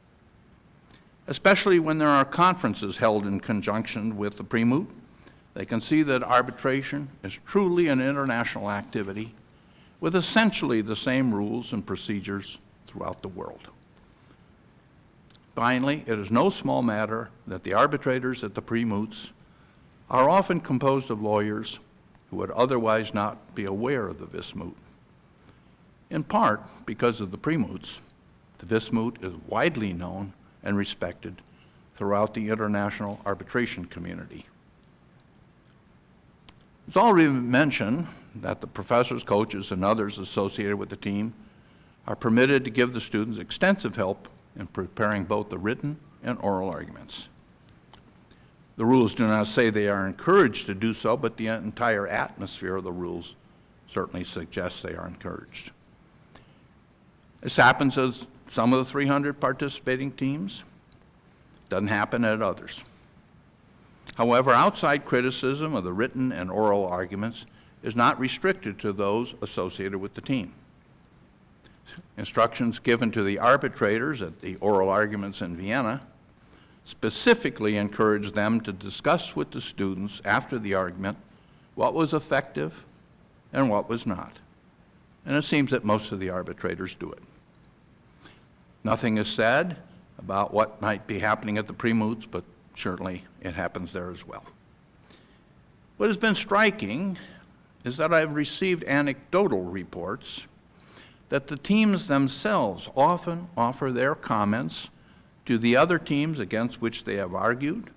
Especially when there are conferences held in conjunction with the pre-moot, they can see that arbitration is truly an international activity with essentially the same rules and procedures throughout the world. Finally, it is no small matter that the arbitrators at the pre-moots are often composed of lawyers who would otherwise not be aware of the Vis Moot. In part because of the pre-moots, the Vis Moot is widely known and respected throughout the international arbitration community. It's already been mentioned that the professors, coaches, and others associated with the team are permitted to give the students extensive help in preparing both the written and oral arguments. The rules do not say they are encouraged to do so, but the entire atmosphere of the rules certainly suggests they are encouraged. This happens at some of the 300 participating teams. Doesn't happen at others. However, outside criticism of the written and oral arguments is not restricted to those associated with the team. Instructions given to the arbitrators at the oral arguments in Vienna specifically encourage them to discuss with the students after the argument what was effective and what was not. And it seems that most of the arbitrators do it. Nothing is said about what might be happening at the pre-moots, but certainly it happens there as well. What has been striking is that I've received anecdotal reports that the teams themselves often offer their comments to the other teams against which they have argued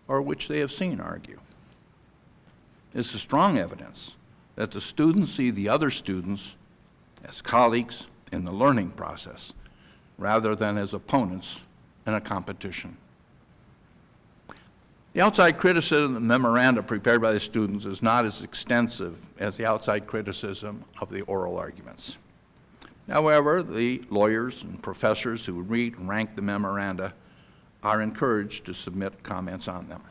or which they have seen argue. This is strong evidence that the students see the other students as colleagues in the learning process rather than as opponents in a competition. The outside criticism of the memoranda prepared by the students is not as extensive as the outside criticism of the oral arguments. However, the lawyers and professors who read and rank the memoranda are encouraged to submit comments on them.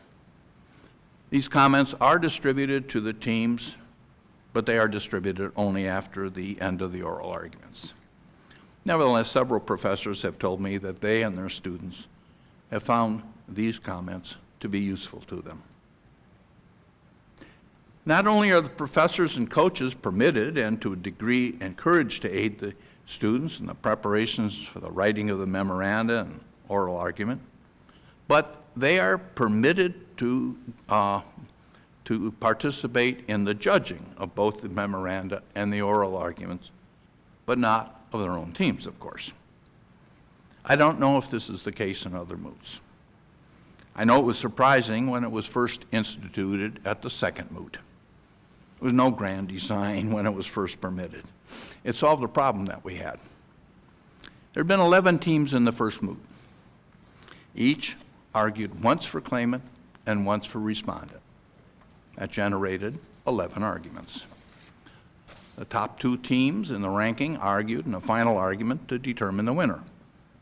These comments are distributed to the teams, but they are distributed only after the end of the oral arguments. Nevertheless, several professors have told me that they and their students have found these comments to be useful to them. Not only are the professors and coaches permitted and to a degree encouraged to aid the students in the preparations for the writing of the memoranda and oral argument, but they are permitted to participate in the judging of both the memoranda and the oral arguments, but not of their own teams, of course. I don't know if this is the case in other moots. I know it was surprising when it was first instituted at the second moot. There was no grand design when it was first permitted. It solved a problem that we had. There had been 11 teams in the first moot. Each argued once for claimant and once for respondent. That generated 11 arguments. The top two teams in the ranking argued in a final argument to determine the winner.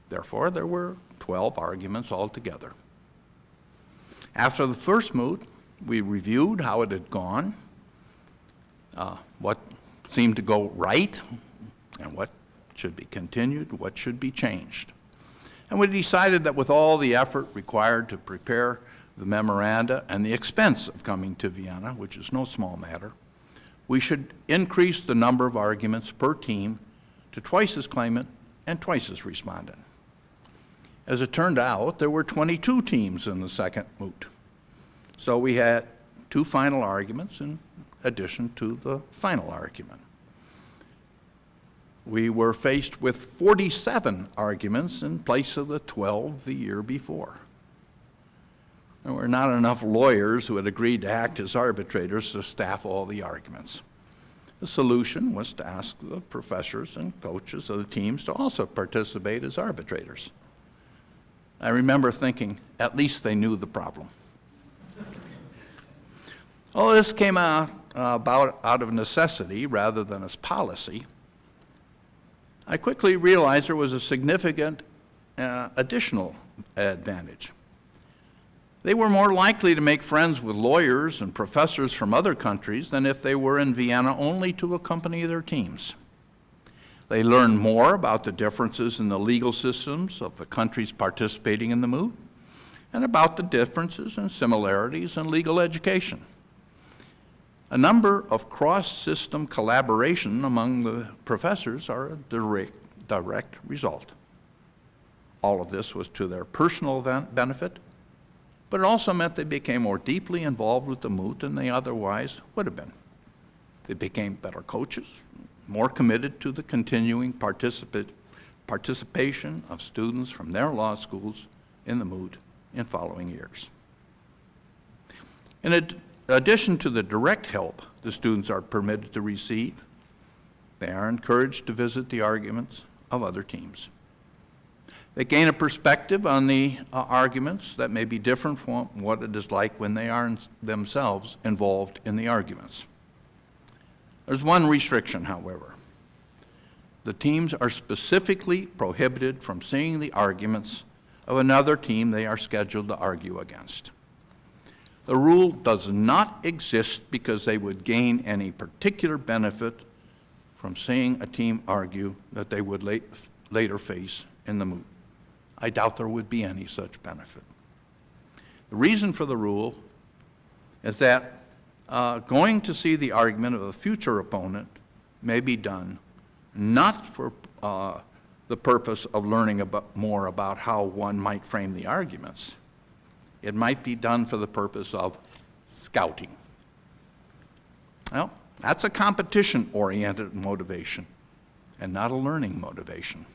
Therefore, there were 12 arguments altogether. After the first moot, we reviewed how it had gone, what seemed to go right, and what should be continued, what should be changed. And we decided that with all the effort required to prepare the memoranda and the expense of coming to Vienna, which is no small matter, we should increase the number of arguments per team to twice as claimant and twice as respondent. As it turned out, there were 22 teams in the second moot. So we had two final arguments in addition to the final argument. We were faced with 47 arguments in place of the 12 the year before. There were not enough lawyers who had agreed to act as arbitrators to staff all the arguments. The solution was to ask the professors and coaches of the teams to also participate as arbitrators. I remember thinking, at least they knew the problem. All this came out of necessity rather than as policy. I quickly realized there was a significant additional advantage. They were more likely to make friends with lawyers and professors from other countries than if they were in Vienna only to accompany their teams. They learned more about the differences in the legal systems of the countries participating in the moot and about the differences and similarities in legal education. A number of cross-system collaboration among the professors are a direct result. All of this was to their personal benefit, but it also meant they became more deeply involved with the moot than they otherwise would have been. They became better coaches, more committed to the continuing participation of students from their law schools in the moot in following years. In addition to the direct help the students are permitted to receive, they are encouraged to visit the arguments of other teams. They gain a perspective on the arguments that may be different from what it is like when they are themselves involved in the arguments. There's one restriction, however. The teams are specifically prohibited from seeing the arguments of another team they are scheduled to argue against. The rule does not exist because they would gain any particular benefit from seeing a team argue that they would later face in the moot. I doubt there would be any such benefit. The reason for the rule is that going to see the argument of a future opponent may be done not for the purpose of learning more about how one might frame the arguments. It might be done for the purpose of scouting. Well, that's a competition-oriented motivation and not a learning motivation.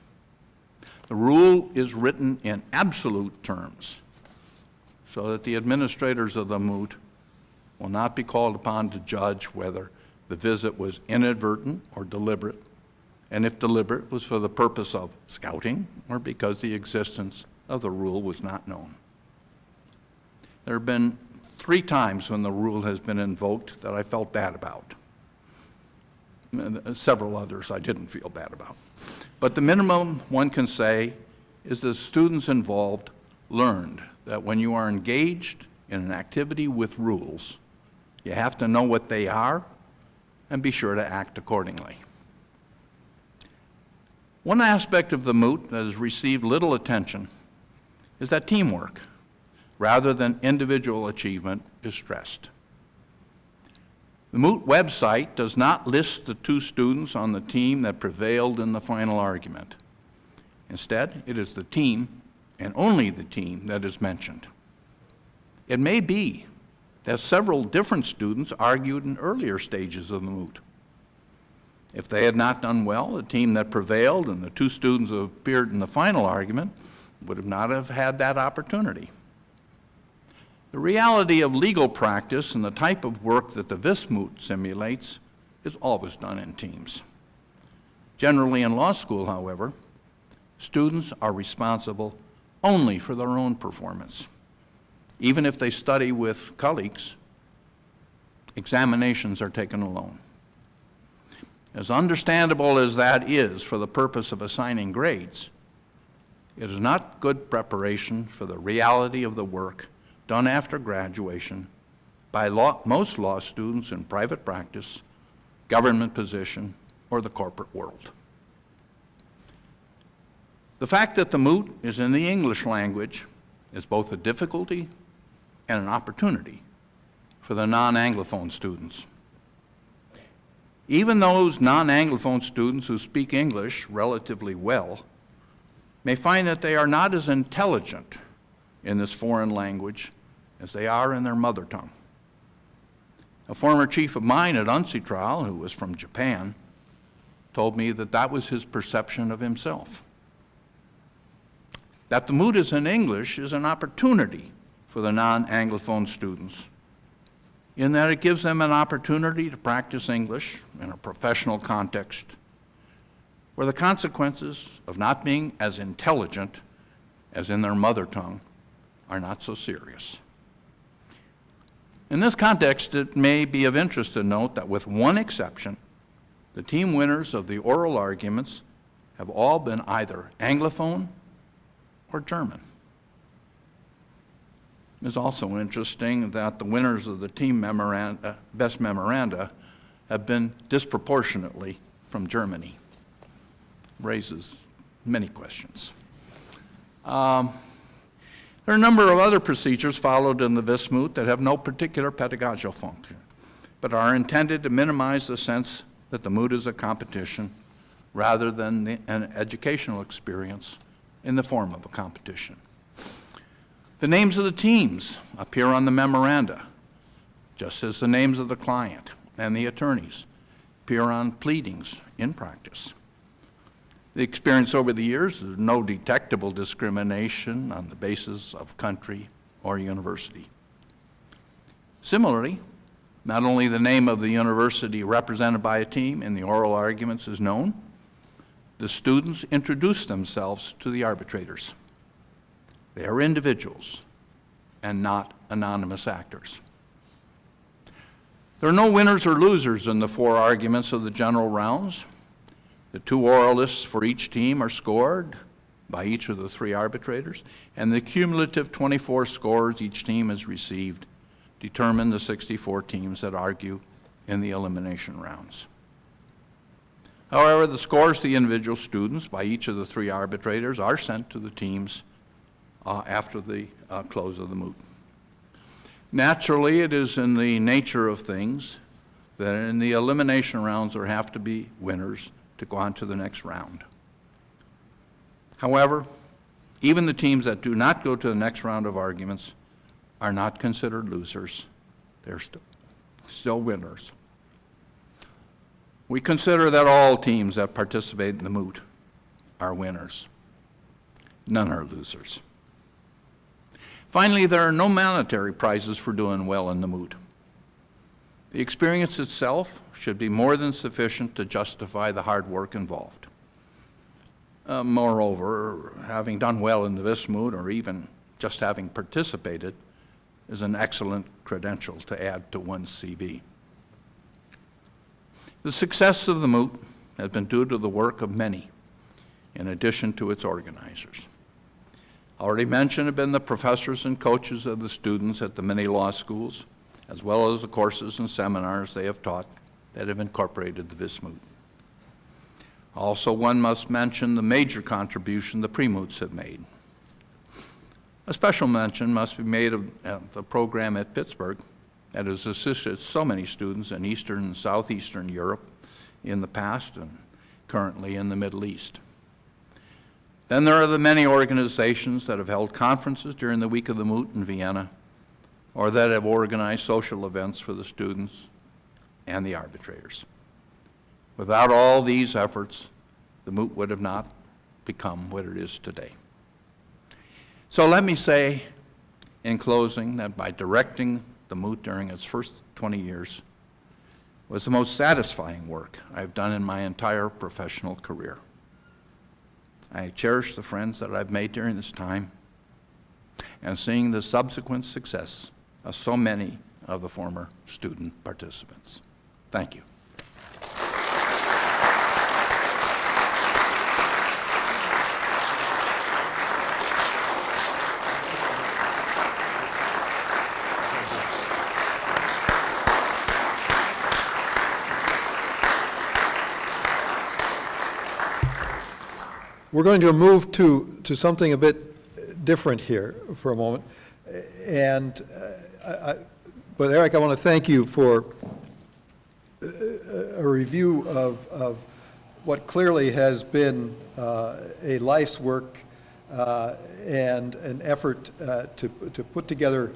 The rule is written in absolute terms so that the administrators of the moot will not be called upon to judge whether the visit was inadvertent or deliberate, and if deliberate, was for the purpose of scouting or because the existence of the rule was not known. There have been 3 times when the rule has been invoked that I felt bad about. Several others I didn't feel bad about. But the minimum one can say is the students involved learned that when you are engaged in an activity with rules, you have to know what they are and be sure to act accordingly. One aspect of the moot that has received little attention is that teamwork, rather than individual achievement, is stressed. The moot website does not list the 2 students on the team that prevailed in the final argument. Instead, it is the team, and only the team, that is mentioned. It may be that several different students argued in earlier stages of the moot. If they had not done well, the team that prevailed and the 2 students who appeared in the final argument would not have had that opportunity. The reality of legal practice and the type of work that the Vis Moot simulates is always done in teams. Generally in law school, however, students are responsible only for their own performance. Even if they study with colleagues, examinations are taken alone. As understandable as that is for the purpose of assigning grades, it is not good preparation for the reality of the work done after graduation by most law students in private practice, government position, or the corporate world. The fact that the moot is in the English language is both a difficulty and an opportunity for the non-Anglophone students. Even those non-Anglophone students who speak English relatively well may find that they are not as intelligent in this foreign language as they are in their mother tongue. A former chief of mine at Untitled, who was from Japan, told me that that was his perception of himself. That the moot is in English is an opportunity for the non-Anglophone students, in that it gives them an opportunity to practice English in a professional context where the consequences of not being as intelligent as in their mother tongue are not so serious. In this context, it may be of interest to note that with one exception, the team winners of the oral arguments have all been either Anglophone or German. It's also interesting that the winners of the team best memoranda have been disproportionately from Germany. Raises many questions. There are a number of other procedures followed in the Vis Moot that have no particular pedagogical function, but are intended to minimize the sense that the moot is a competition rather than an educational experience in the form of a competition. The names of the teams appear on the memoranda, just as the names of the client and the attorneys, appear on pleadings in practice. The experience over the years is no detectable discrimination on the basis of country or university. Similarly, not only the name of the university represented by a team in the oral arguments is known, the students introduce themselves to the arbitrators. They are individuals and not anonymous actors. There are no winners or losers in the 4 arguments of the general rounds. The 2 oralists for each team are scored by each of the 3 arbitrators, and the cumulative 24 scores each team has received determine the 64 teams that argue in the elimination rounds. However, the scores of the individual students by each of the 3 arbitrators are sent to the teams after the close of the moot. Naturally, it is in the nature of things that in the elimination rounds there have to be winners to go on to the next round. However, even the teams that do not go to the next round of arguments are not considered losers. They're still winners. We consider that all teams that participate in the moot are winners. None are losers. Finally, there are no monetary prizes for doing well in the moot. The experience itself should be more than sufficient to justify the hard work involved. Moreover, having done well in the Vis Moot, or even just having participated, is an excellent credential to add to one's CV. The success of the moot has been due to the work of many, in addition to its organizers. Already mentioned have been the professors and coaches of the students at the many law schools, as well as the courses and seminars they have taught that have incorporated the Vis Moot. Also, one must mention the major contribution the pre-moots have made. A special mention must be made of the program at Pittsburgh that has assisted so many students in Eastern and Southeastern Europe in the past and currently in the Middle East. Then there are the many organizations that have held conferences during the week of the moot in Vienna, or that have organized social events for the students and the arbitrators. Without all these efforts, the moot would have not become what it is today. So let me say in closing that by directing the moot during its first 20 years was the most satisfying work I've done in my entire professional career. I cherish the friends that I've made during this time and seeing the subsequent success of so many of the former student participants. Thank you. We're going to move to something a bit different here for a moment. But Eric, I want to thank you for a review of what clearly has been a life's work and an effort to put together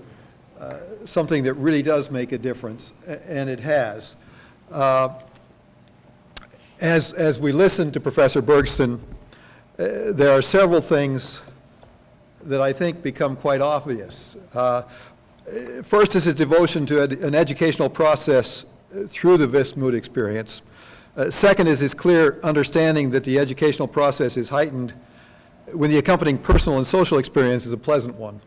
something that really does make a difference, and it has. As we listen to Professor Bergsten, there are several things that I think become quite obvious. First is his devotion to an educational process through the Vis Moot experience. Second is his clear understanding that the educational process is heightened when the accompanying personal and social experience is a pleasant one.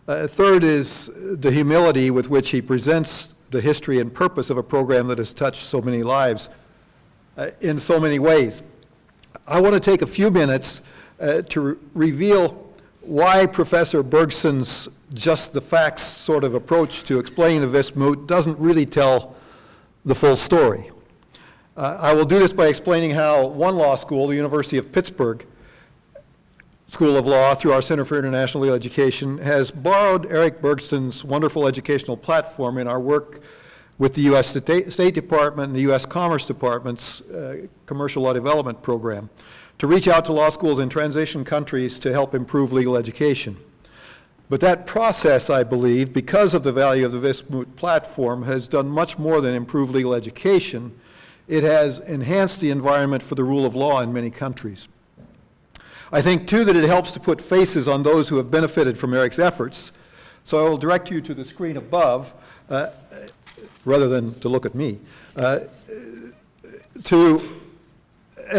Third is the humility with which he presents the history and purpose of a program that has touched so many lives in so many ways. I want to take a few minutes to reveal why Professor Bergson's just the facts sort of approach to explaining the Vis Moot doesn't really tell the full story. I will do this by explaining how one law school, the University of Pittsburgh School of Law, through our Center for International Legal Education, has borrowed Eric Bergsten's wonderful educational platform in our work with the U.S. State Department and the U.S. Commerce Department's Commercial Law Development Program to reach out to law schools in transition countries to help improve legal education. But that process, I believe, because of the value of the Vis Moot platform, has done much more than improve legal education. it has enhanced the environment for the rule of law in many countries. I think, too, that it helps to put faces on those who have benefited from Eric's efforts. So I will direct you to the screen above, rather than to look at me, as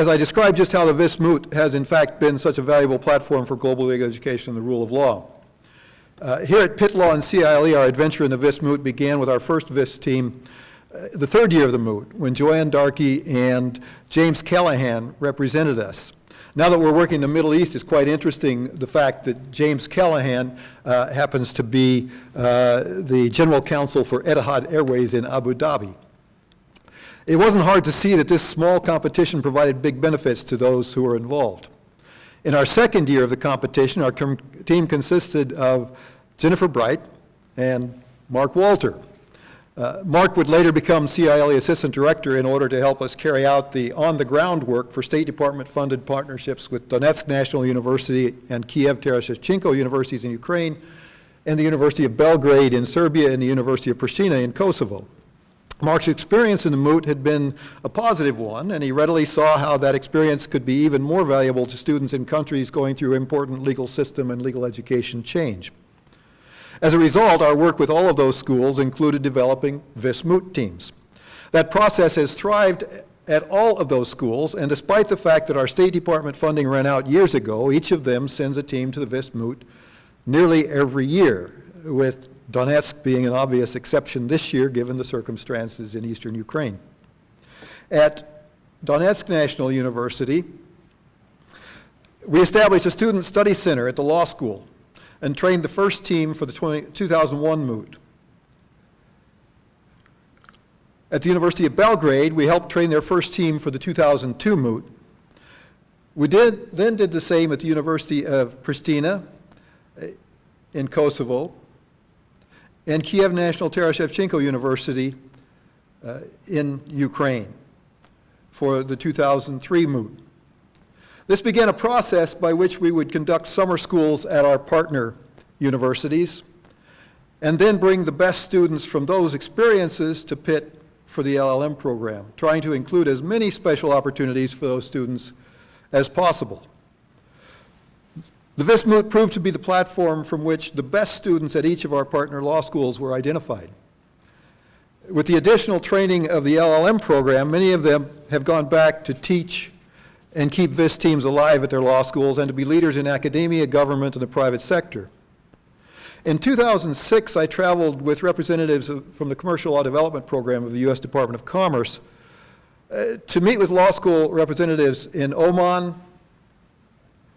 I described just how the Vis Moot has in fact been such a valuable platform for global legal education and the rule of law. Here at Pitt Law and CILE, our adventure in the Vis Moot began with our first Vis team, the third year of the Moot, when Joanne Darkey and James Callahan represented us. Now that we're working in the Middle East, it's quite interesting the fact that James Callahan happens to be the General Counsel for Etihad Airways in Abu Dhabi. It wasn't hard to see that this small competition provided big benefits to those who were involved. In our second year of the competition, our team consisted of Jennifer Bright and Mark Walter. Mark would later become CILE Assistant Director in order to help us carry out the on-the-ground work for State Department-funded partnerships with Donetsk National University and Kiev Tereshchenko universities in Ukraine, and the University of Belgrade in Serbia and the University of Pristina in Kosovo. Mark's experience in the Moot had been a positive one, and he readily saw how that experience could be even more valuable to students in countries going through important legal system and legal education change. As a result, our work with all of those schools included developing Vis Moot teams. That process has thrived at all of those schools, and despite the fact that our State Department funding ran out years ago, each of them sends a team to the Vis Moot nearly every year, with Donetsk being an obvious exception this year given the circumstances in eastern Ukraine. At Donetsk National University, we established a student study center at the law school and trained the first team for the 2001 Moot. At the University of Belgrade, we helped train their first team for the 2002 Moot. We then did the same at the University of Pristina in Kosovo, and Kiev National Tereshchenko University in Ukraine for the 2003 Moot. This began a process by which we would conduct summer schools at our partner universities and then bring the best students from those experiences to Pitt for the LLM program, trying to include as many special opportunities for those students as possible. The Vis Moot proved to be the platform from which the best students at each of our partner law schools were identified. With the additional training of the LLM program, many of them have gone back to teach and keep Vis teams alive at their law schools and to be leaders in academia, government, and the private sector. In 2006, I traveled with representatives from the Commercial Law Development Program of the U.S. Department of Commerce to meet with law school representatives in Oman,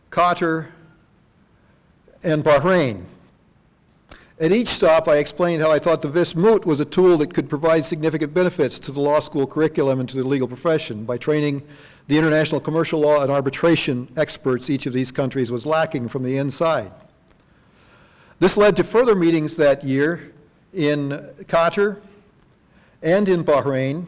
Qatar, and Bahrain. At each stop, I explained how I thought the Vis Moot was a tool that could provide significant benefits to the law school curriculum and to the legal profession by training the international commercial law and arbitration experts each of these countries was lacking from the inside. This led to further meetings that year in Qatar and in Bahrain.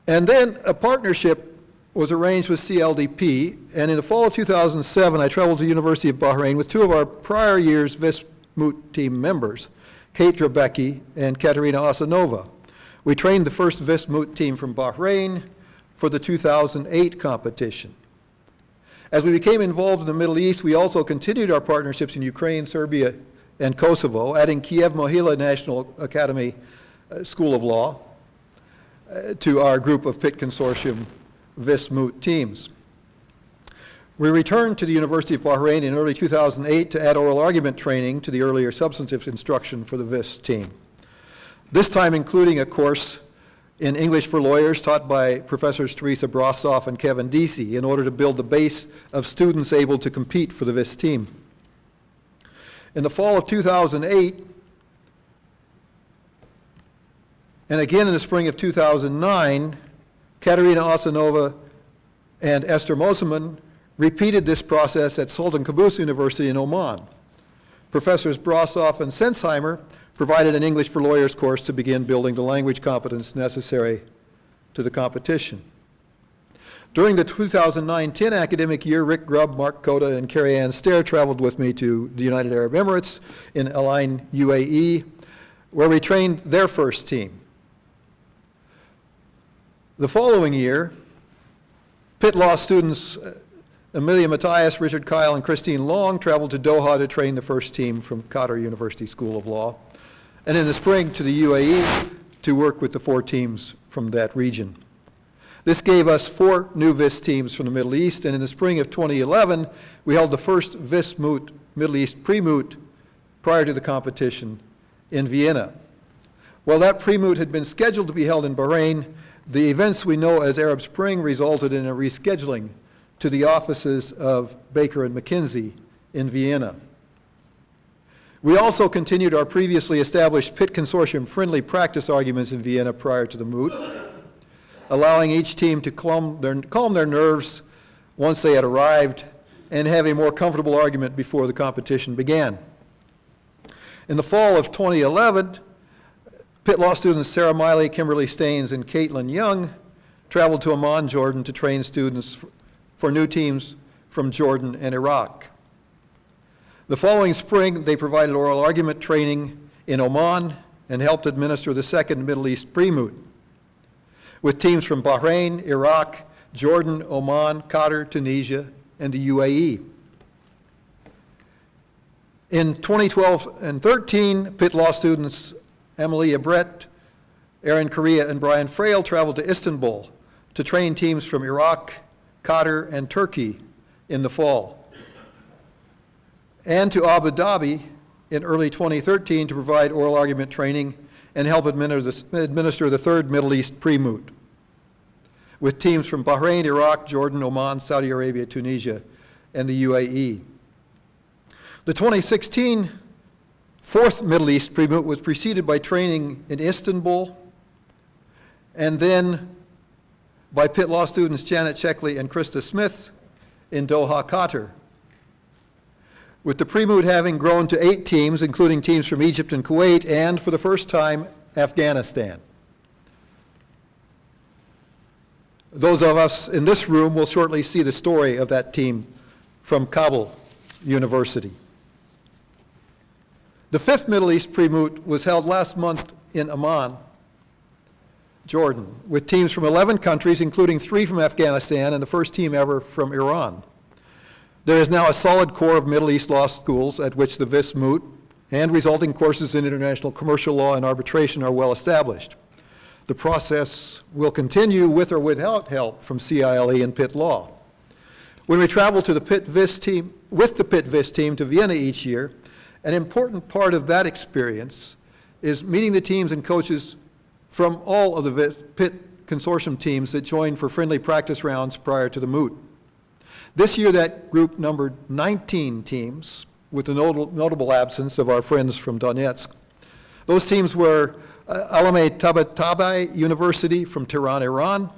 And then a partnership was arranged with CLDP, and in the fall of 2007, I traveled to the University of Bahrain with two of our prior year's Vis Moot team members, Kate Drabecki and Katerina Osanova. We trained the first Vis Moot team from Bahrain for the 2008 competition. As we became involved in the Middle East, we also continued our partnerships in Ukraine, Serbia, and Kosovo, adding Kiev Mohila National Academy School of Law to our group of Pitt Consortium Vis Moot teams. We returned to the University of Bahrain in early 2008 to add oral argument training to the earlier substantive instruction for the Vis team. This time including a course in English for lawyers taught by Professors Teresa Brossoff and Kevin Deasy in order to build the base of students able to compete for the Vis team. In the fall of 2008, and again in the spring of 2009, Katerina Osanova and Esther Moseman repeated this process at Sultan Qaboos University in Oman. Professors Brossoff and Sensheimer provided an English for Lawyers course to begin building the language competence necessary to the competition. During the 2009-10 academic year, Rick Grubb, Mark Cota, and Carrie Ann Stair traveled with me to the United Arab Emirates in Al Ain, UAE, where we trained their first team. The following year, Pitt Law students Amelia Matthias, Richard Kyle, and Christine Long traveled to Doha to train the first team from Qatar University School of Law, and in the spring to the UAE to work with the 4 teams from that region. This gave us 4 new Vis teams from the Middle East, and in the spring of 2011, we held the first Vis Moot, Middle East pre-moot, prior to the competition in Vienna. While that pre-moot had been scheduled to be held in Bahrain, the events we know as Arab Spring resulted in a rescheduling to the offices of Baker and McKenzie in Vienna. We also continued our previously established Pitt Consortium friendly practice arguments in Vienna prior to the moot, allowing each team to calm their nerves once they had arrived and have a more comfortable argument before the competition began. In the fall of 2011, Pitt Law students Sarah Miley, Kimberly Staines, and Caitlin Young traveled to Amman, Jordan to train students for new teams from Jordan and Iraq. The following spring, they provided oral argument training in Oman and helped administer the second Middle East pre-moot with teams from Bahrain, Iraq, Jordan, Oman, Qatar, Tunisia, and the UAE. In 2012 and 13, Pitt Law students Emilia Brett, Aaron Correa, and Brian Frail traveled to Istanbul to train teams from Iraq, Qatar, and Turkey in the fall, and to Abu Dhabi in early 2013 to provide oral argument training and help administer the third Middle East pre-moot with teams from Bahrain, Iraq, Jordan, Oman, Saudi Arabia, Tunisia, and the UAE. The 2016 fourth Middle East pre-moot was preceded by training in Istanbul and then by Pitt Law students Janet Checkley and Krista Smith in Doha, Qatar, with the pre-moot having grown to 8 teams, including teams from Egypt and Kuwait, and for the first time, Afghanistan. Those of us in this room will shortly see the story of that team from Kabul University. The 5th Middle East pre-moot was held last month in Amman, Jordan, with teams from 11 countries, including 3 from Afghanistan and the first team ever from Iran. There is now a solid core of Middle East law schools at which the Vis Moot and resulting courses in international commercial law and arbitration are well established. The process will continue with or without help from CILE and Pitt Law. When we travel to the Pitt Vis team, with the Pitt Vis team to Vienna each year, an important part of that experience is meeting the teams and coaches from all of the Pitt Consortium teams that joined for friendly practice rounds prior to the moot. This year that group numbered 19 teams, with the notable absence of our friends from Donetsk. Those teams were Alameh Tabatabai University from Tehran, Iran,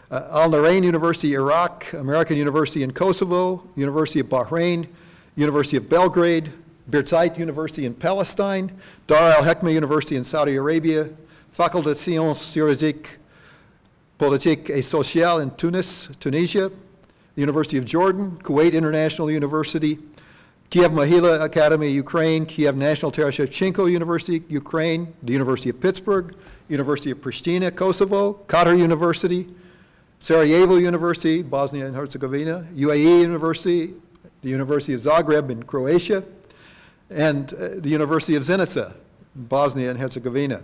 Al-Narain University, Iraq, American University in Kosovo, University of Bahrain, University of Belgrade, Birzeit University in Palestine, Dar al-Hekma University in Saudi Arabia, Faculté de Sciences Juridiques, Politiques et Sociales in Tunis, Tunisia, the University of Jordan, Kuwait International University, Kiev Mahila Academy, Ukraine, Kiev National Taras Shevchenko University, Ukraine, the University of Pittsburgh, University of Pristina, Kosovo, Qatar University, Sarajevo University, Bosnia and Herzegovina, UAE University, the University of Zagreb in Croatia, and the University of Zenica, Bosnia and Herzegovina.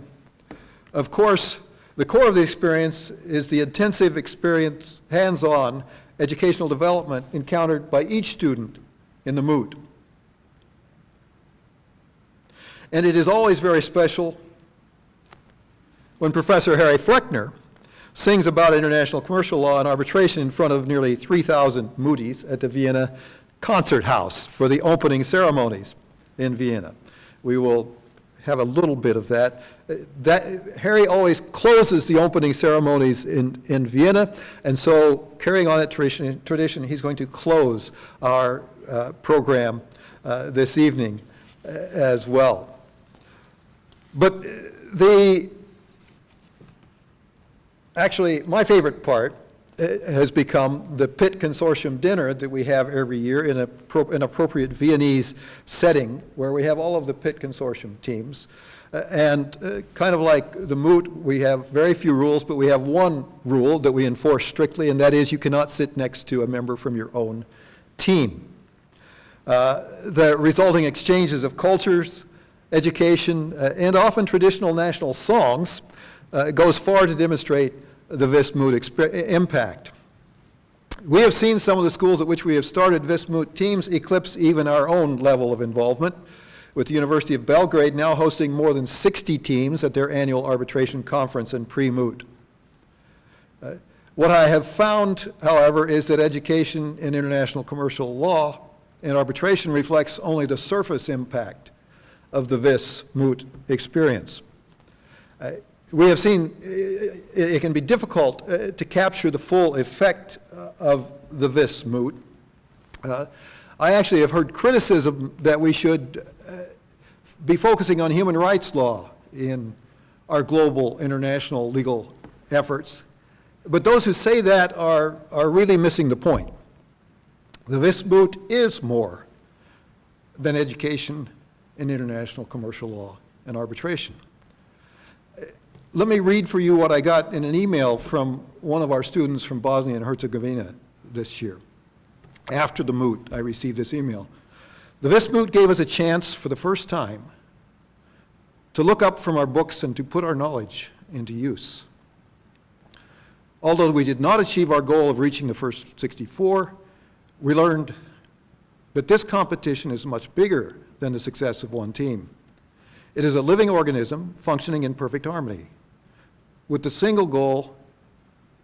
Of course, the core of the experience is the intensive experience, hands-on educational development encountered by each student in the moot. And it is always very special when Professor Harry Fleckner sings about international commercial law and arbitration in front of nearly 3,000 mooties at the Vienna Concert House for the opening ceremonies in Vienna. We will have a little bit of that. Harry always closes the opening ceremonies in Vienna, and so carrying on that tradition, he's going to close our program this evening as well. But actually, my favorite part has become the Pitt Consortium dinner that we have every year in an appropriate Viennese setting where we have all of the Pitt Consortium teams And kind of like the moot, we have very few rules, but we have one rule that we enforce strictly, and that is you cannot sit next to a member from your own team. The resulting exchanges of cultures, education, and often traditional national songs goes far to demonstrate the Vis Moot impact. We have seen some of the schools at which we have started Vis Moot teams eclipse even our own level of involvement, with the University of Belgrade now hosting more than 60 teams at their annual arbitration conference and pre-moot. What I have found, however, is that education in international commercial law and arbitration reflects only the surface impact of the Vis Moot experience. We have seen it can be difficult to capture the full effect of the Vis Moot. I actually have heard criticism that we should be focusing on human rights law in our global international legal efforts. But those who say that are really missing the point. The Vis Moot is more than education in international commercial law and arbitration. Let me read for you what I got in an email from one of our students from Bosnia and Herzegovina this year. After the moot, I received this email. The Vis Moot gave us a chance for the first time to look up from our books and to put our knowledge into use. Although we did not achieve our goal of reaching the first 64, we learned that this competition is much bigger than the success of one team. It is a living organism functioning in perfect harmony, with the single goal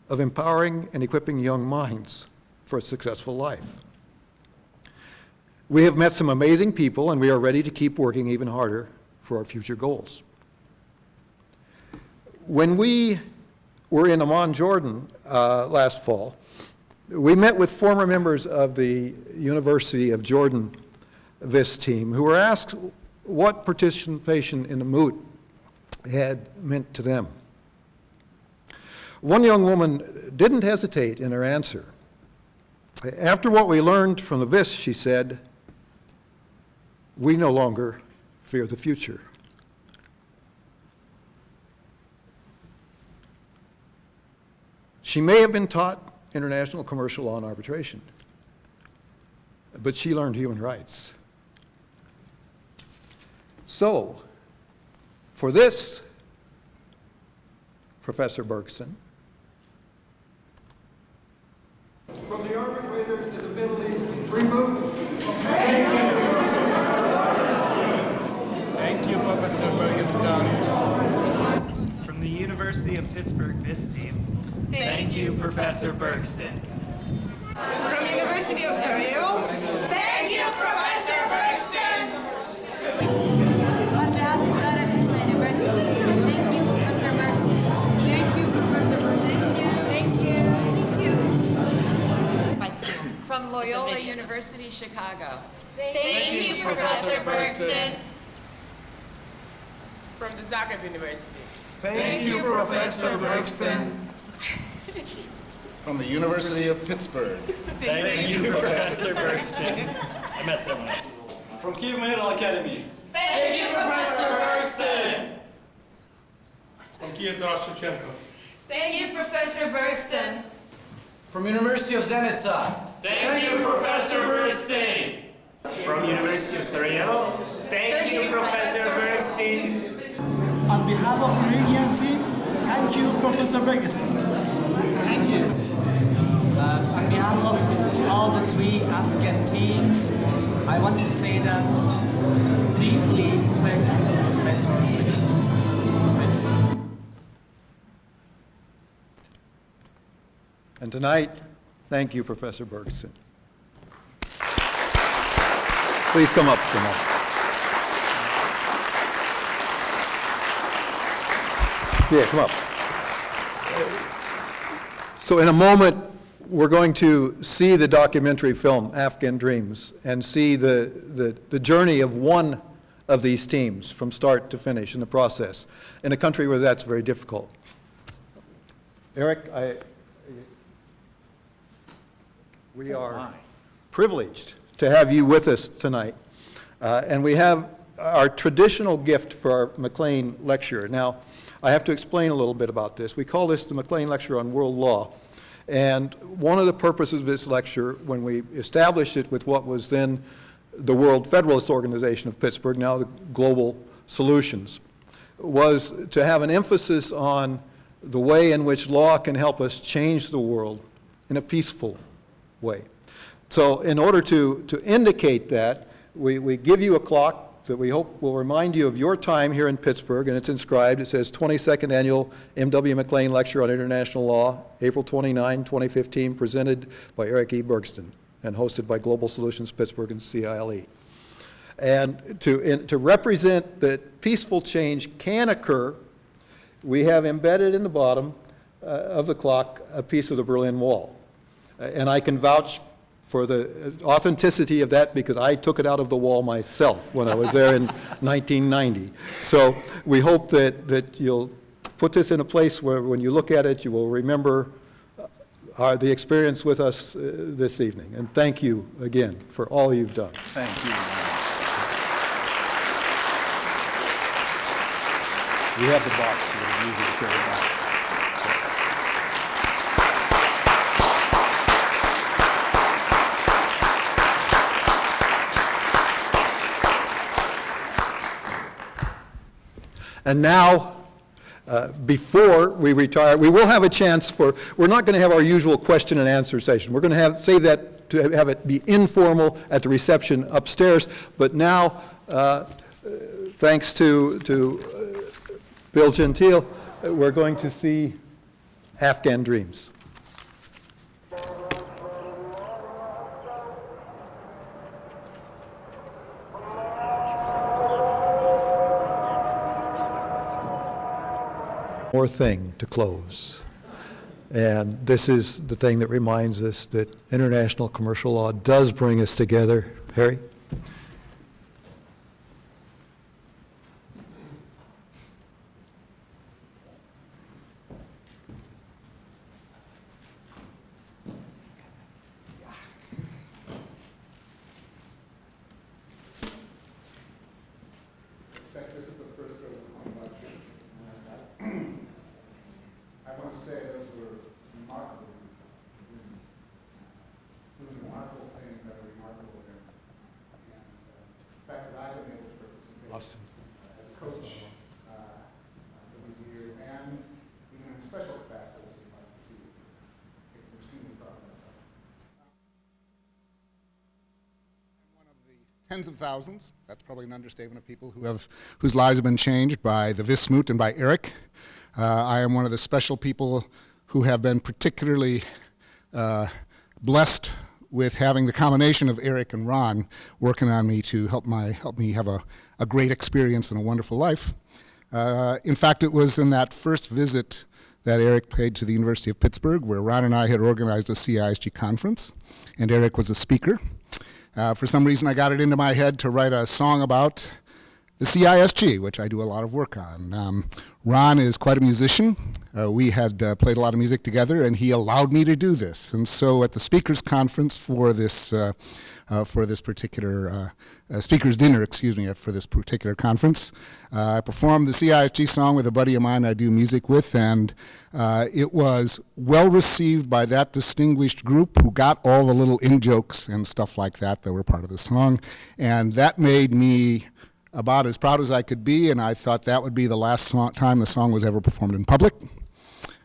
of empowering and equipping young minds for a successful life. We have met some amazing people, and we are ready to keep working even harder for our future goals. When we were in Amman, Jordan last fall, we met with former members of the University of Jordan Vis team who were asked what participation in the moot had meant to them. One young woman didn't hesitate in her answer. After what we learned from the Vis, she said, "We no longer fear the future." She may have been taught international commercial law and arbitration, but she learned human rights. So, for this, Professor Bergson, from the arbitrators in the Middle East, remove. Thank you, Professor Bergsten. From the University of Pittsburgh Vis team. Thank you, Professor Bergsten. From University of Sarajevo. Thank you, Professor Bergsten. On behalf of Hartwell University, thank you, Professor Bergsten. Thank you, Professor Bergsten. Thank you. Vice Chair. From Loyola University, Chicago. Thank you, Professor Bergsten. From the Zagreb University. Thank you, Professor Bergsten. From the University of Pittsburgh. Thank you, Professor Bergsten. I messed that one up. From Kyiv Medical Academy. Thank you, Professor Bergsten. From Kyiv Shevchenko. Thank you, Professor Bergsten. From University of Zenica. Thank you, Professor Bergsten. From University of Sarajevo. Thank you, Professor Bergsten. On behalf of the Meridian team, thank you, Professor Bergsten. Thank you. On behalf of all the 3 Afghan teams, I want to say that deeply thank you, Professor Bergsten. And tonight, thank you, Professor Bergson. Please come up, Jamal. Yeah, come up. So in a moment, we're going to see the documentary film, Afghan Dreams, and see the journey of one of these teams from start to finish in the process, in a country where that's very difficult. Eric, we are privileged to have you with us tonight. And we have our traditional gift for our McClean Lecture. Now, I have to explain a little bit about this. We call this the McClean Lecture on World Law. And one of the purposes of this lecture, when we established it with what was then the World Federalist Organization of Pittsburgh, now the Global Solutions, was to have an emphasis on the way in which law can help us change the world in a peaceful way. So in order to indicate that, we give you a clock that we hope will remind you of your time here in Pittsburgh, and it's inscribed. It says 22nd Annual M.W. McClean Lecture on International Law, April 29, 2015, presented by Eric E. Bergsten and hosted by Global Solutions Pittsburgh and CILE. And to represent that peaceful change can occur, we have embedded in the bottom of the clock a piece of the Berlin Wall. And I can vouch for the authenticity of that because I took it out of the wall myself when I was there in 1990. So we hope that you'll put this in a place where when you look at it, you will remember the experience with us this evening. And thank you again for all you've done. Thank you. We have the box, so it's easy to carry back. And now, before we retire, we will have a chance we're not going to have our usual question and answer session. We're going to save that to have it be informal at the reception upstairs. But now, thanks to Bill Gentile, we're going to see Afghan Dreams. More thing to close. And this is the thing that reminds us that international commercial law does bring us together. Harry? Tens of thousands, that's probably an understatement, of people whose lives have been changed by the Vis Moot and by Eric. I am one of the special people who have been particularly blessed with having the combination of Eric and Ron working on me to help me have a great experience and a wonderful life. In fact, it was in that first visit that Eric paid to the University of Pittsburgh, where Ron and I had organized a CISG conference, and Eric was a speaker. For some reason, I got it into my head to write a song about the CISG, which I do a lot of work on. Ron is quite a musician. We had played a lot of music together, and he allowed me to do this. And so at the speakers conference for this particular speakers dinner, for this particular conference, I performed the CISG song with a buddy of mine I do music with, and it was well received by that distinguished group who got all the little in-jokes and stuff like that were part of the song. And that made me about as proud as I could be, and I thought that would be the last time the song was ever performed in public.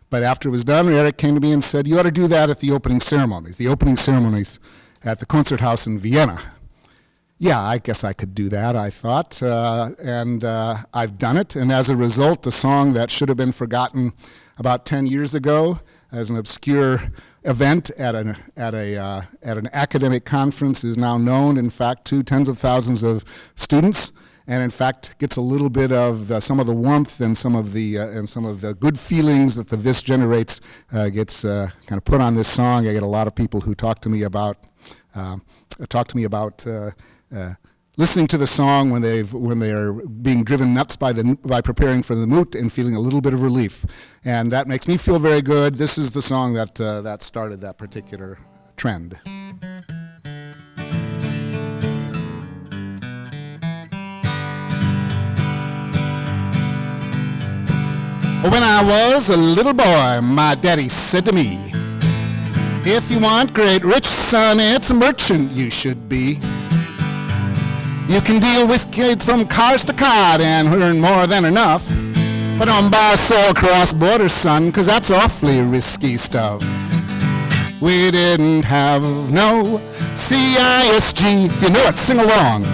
But after it was done, Eric came to me and said, "You ought to do that at the opening ceremonies at the concert house in Vienna." Yeah, I guess I could do that, I thought, and I've done it. And as a result, the song that should have been forgotten about 10 years ago as an obscure event at an academic conference is now known, in fact, to tens of thousands of students, and in fact gets a little bit of some of the warmth and some of the good feelings that the Vis generates gets kind of put on this song. I get a lot of people who talk to me about listening to the song when they are being driven nuts by preparing for the moot and feeling a little bit of relief, and that makes me feel very good. This is the song that started that particular trend. When I was a little boy, my daddy said to me, if you want great rich son, it's a merchant you should be. You can deal with kids from cars to card and earn more than enough. But don't buy a soul cross border, son, 'cause that's awfully risky stuff. We didn't have no CISG. If you know it, sing along.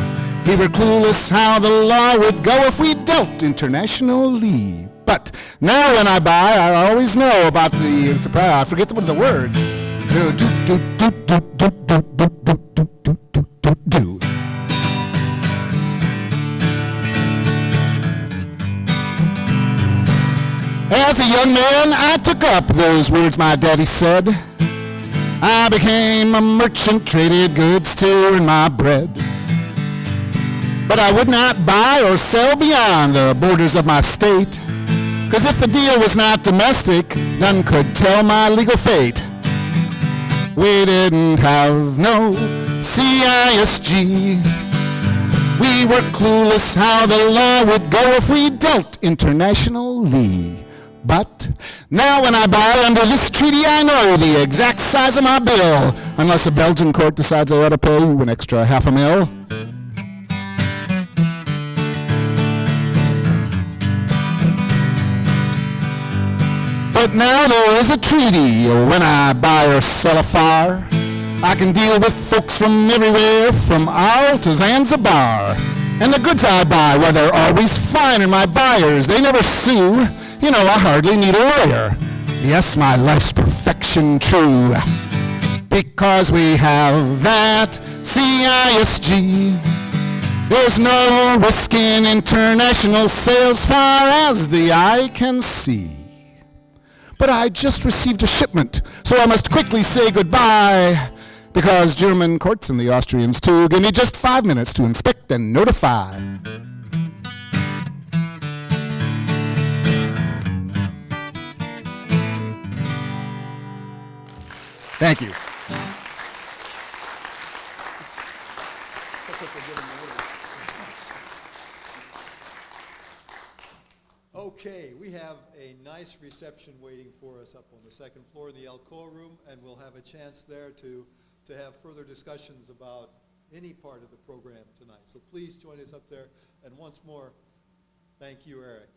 We were clueless how the law would go if we dealt internationally. But now when I buy, I always know about I forget the word. Do. As a young man, I took up those words my daddy said. I became a merchant, traded goods to earn my bread. But I would not buy or sell beyond the borders of my state, 'cause if the deal was not domestic, none could tell my legal fate. We didn't have no CISG. We were clueless how the law would go if we dealt internationally. But now when I buy under this treaty, I know the exact size of my bill, unless a Belgian court decides I ought to pay you an extra $500,000. But now there is a treaty when I buy or sell afar. I can deal with folks from everywhere, from Arles to Zanzibar. And the goods I buy, well, they're always fine, and my buyers, they never sue. You know, I hardly need a lawyer. Yes, my life's perfection true. Because we have that CISG. There's no risk in international sales far as the eye can see. But I just received a shipment, so I must quickly say goodbye, because German courts and the Austrians too give me just 5 minutes to inspect and notify. Thank you. Okay, we have a nice reception waiting for us up on the second floor in the Alcoa room, and we'll have a chance there to have further discussions about any part of the program tonight. So please join us up there. And once more, thank you, Eric.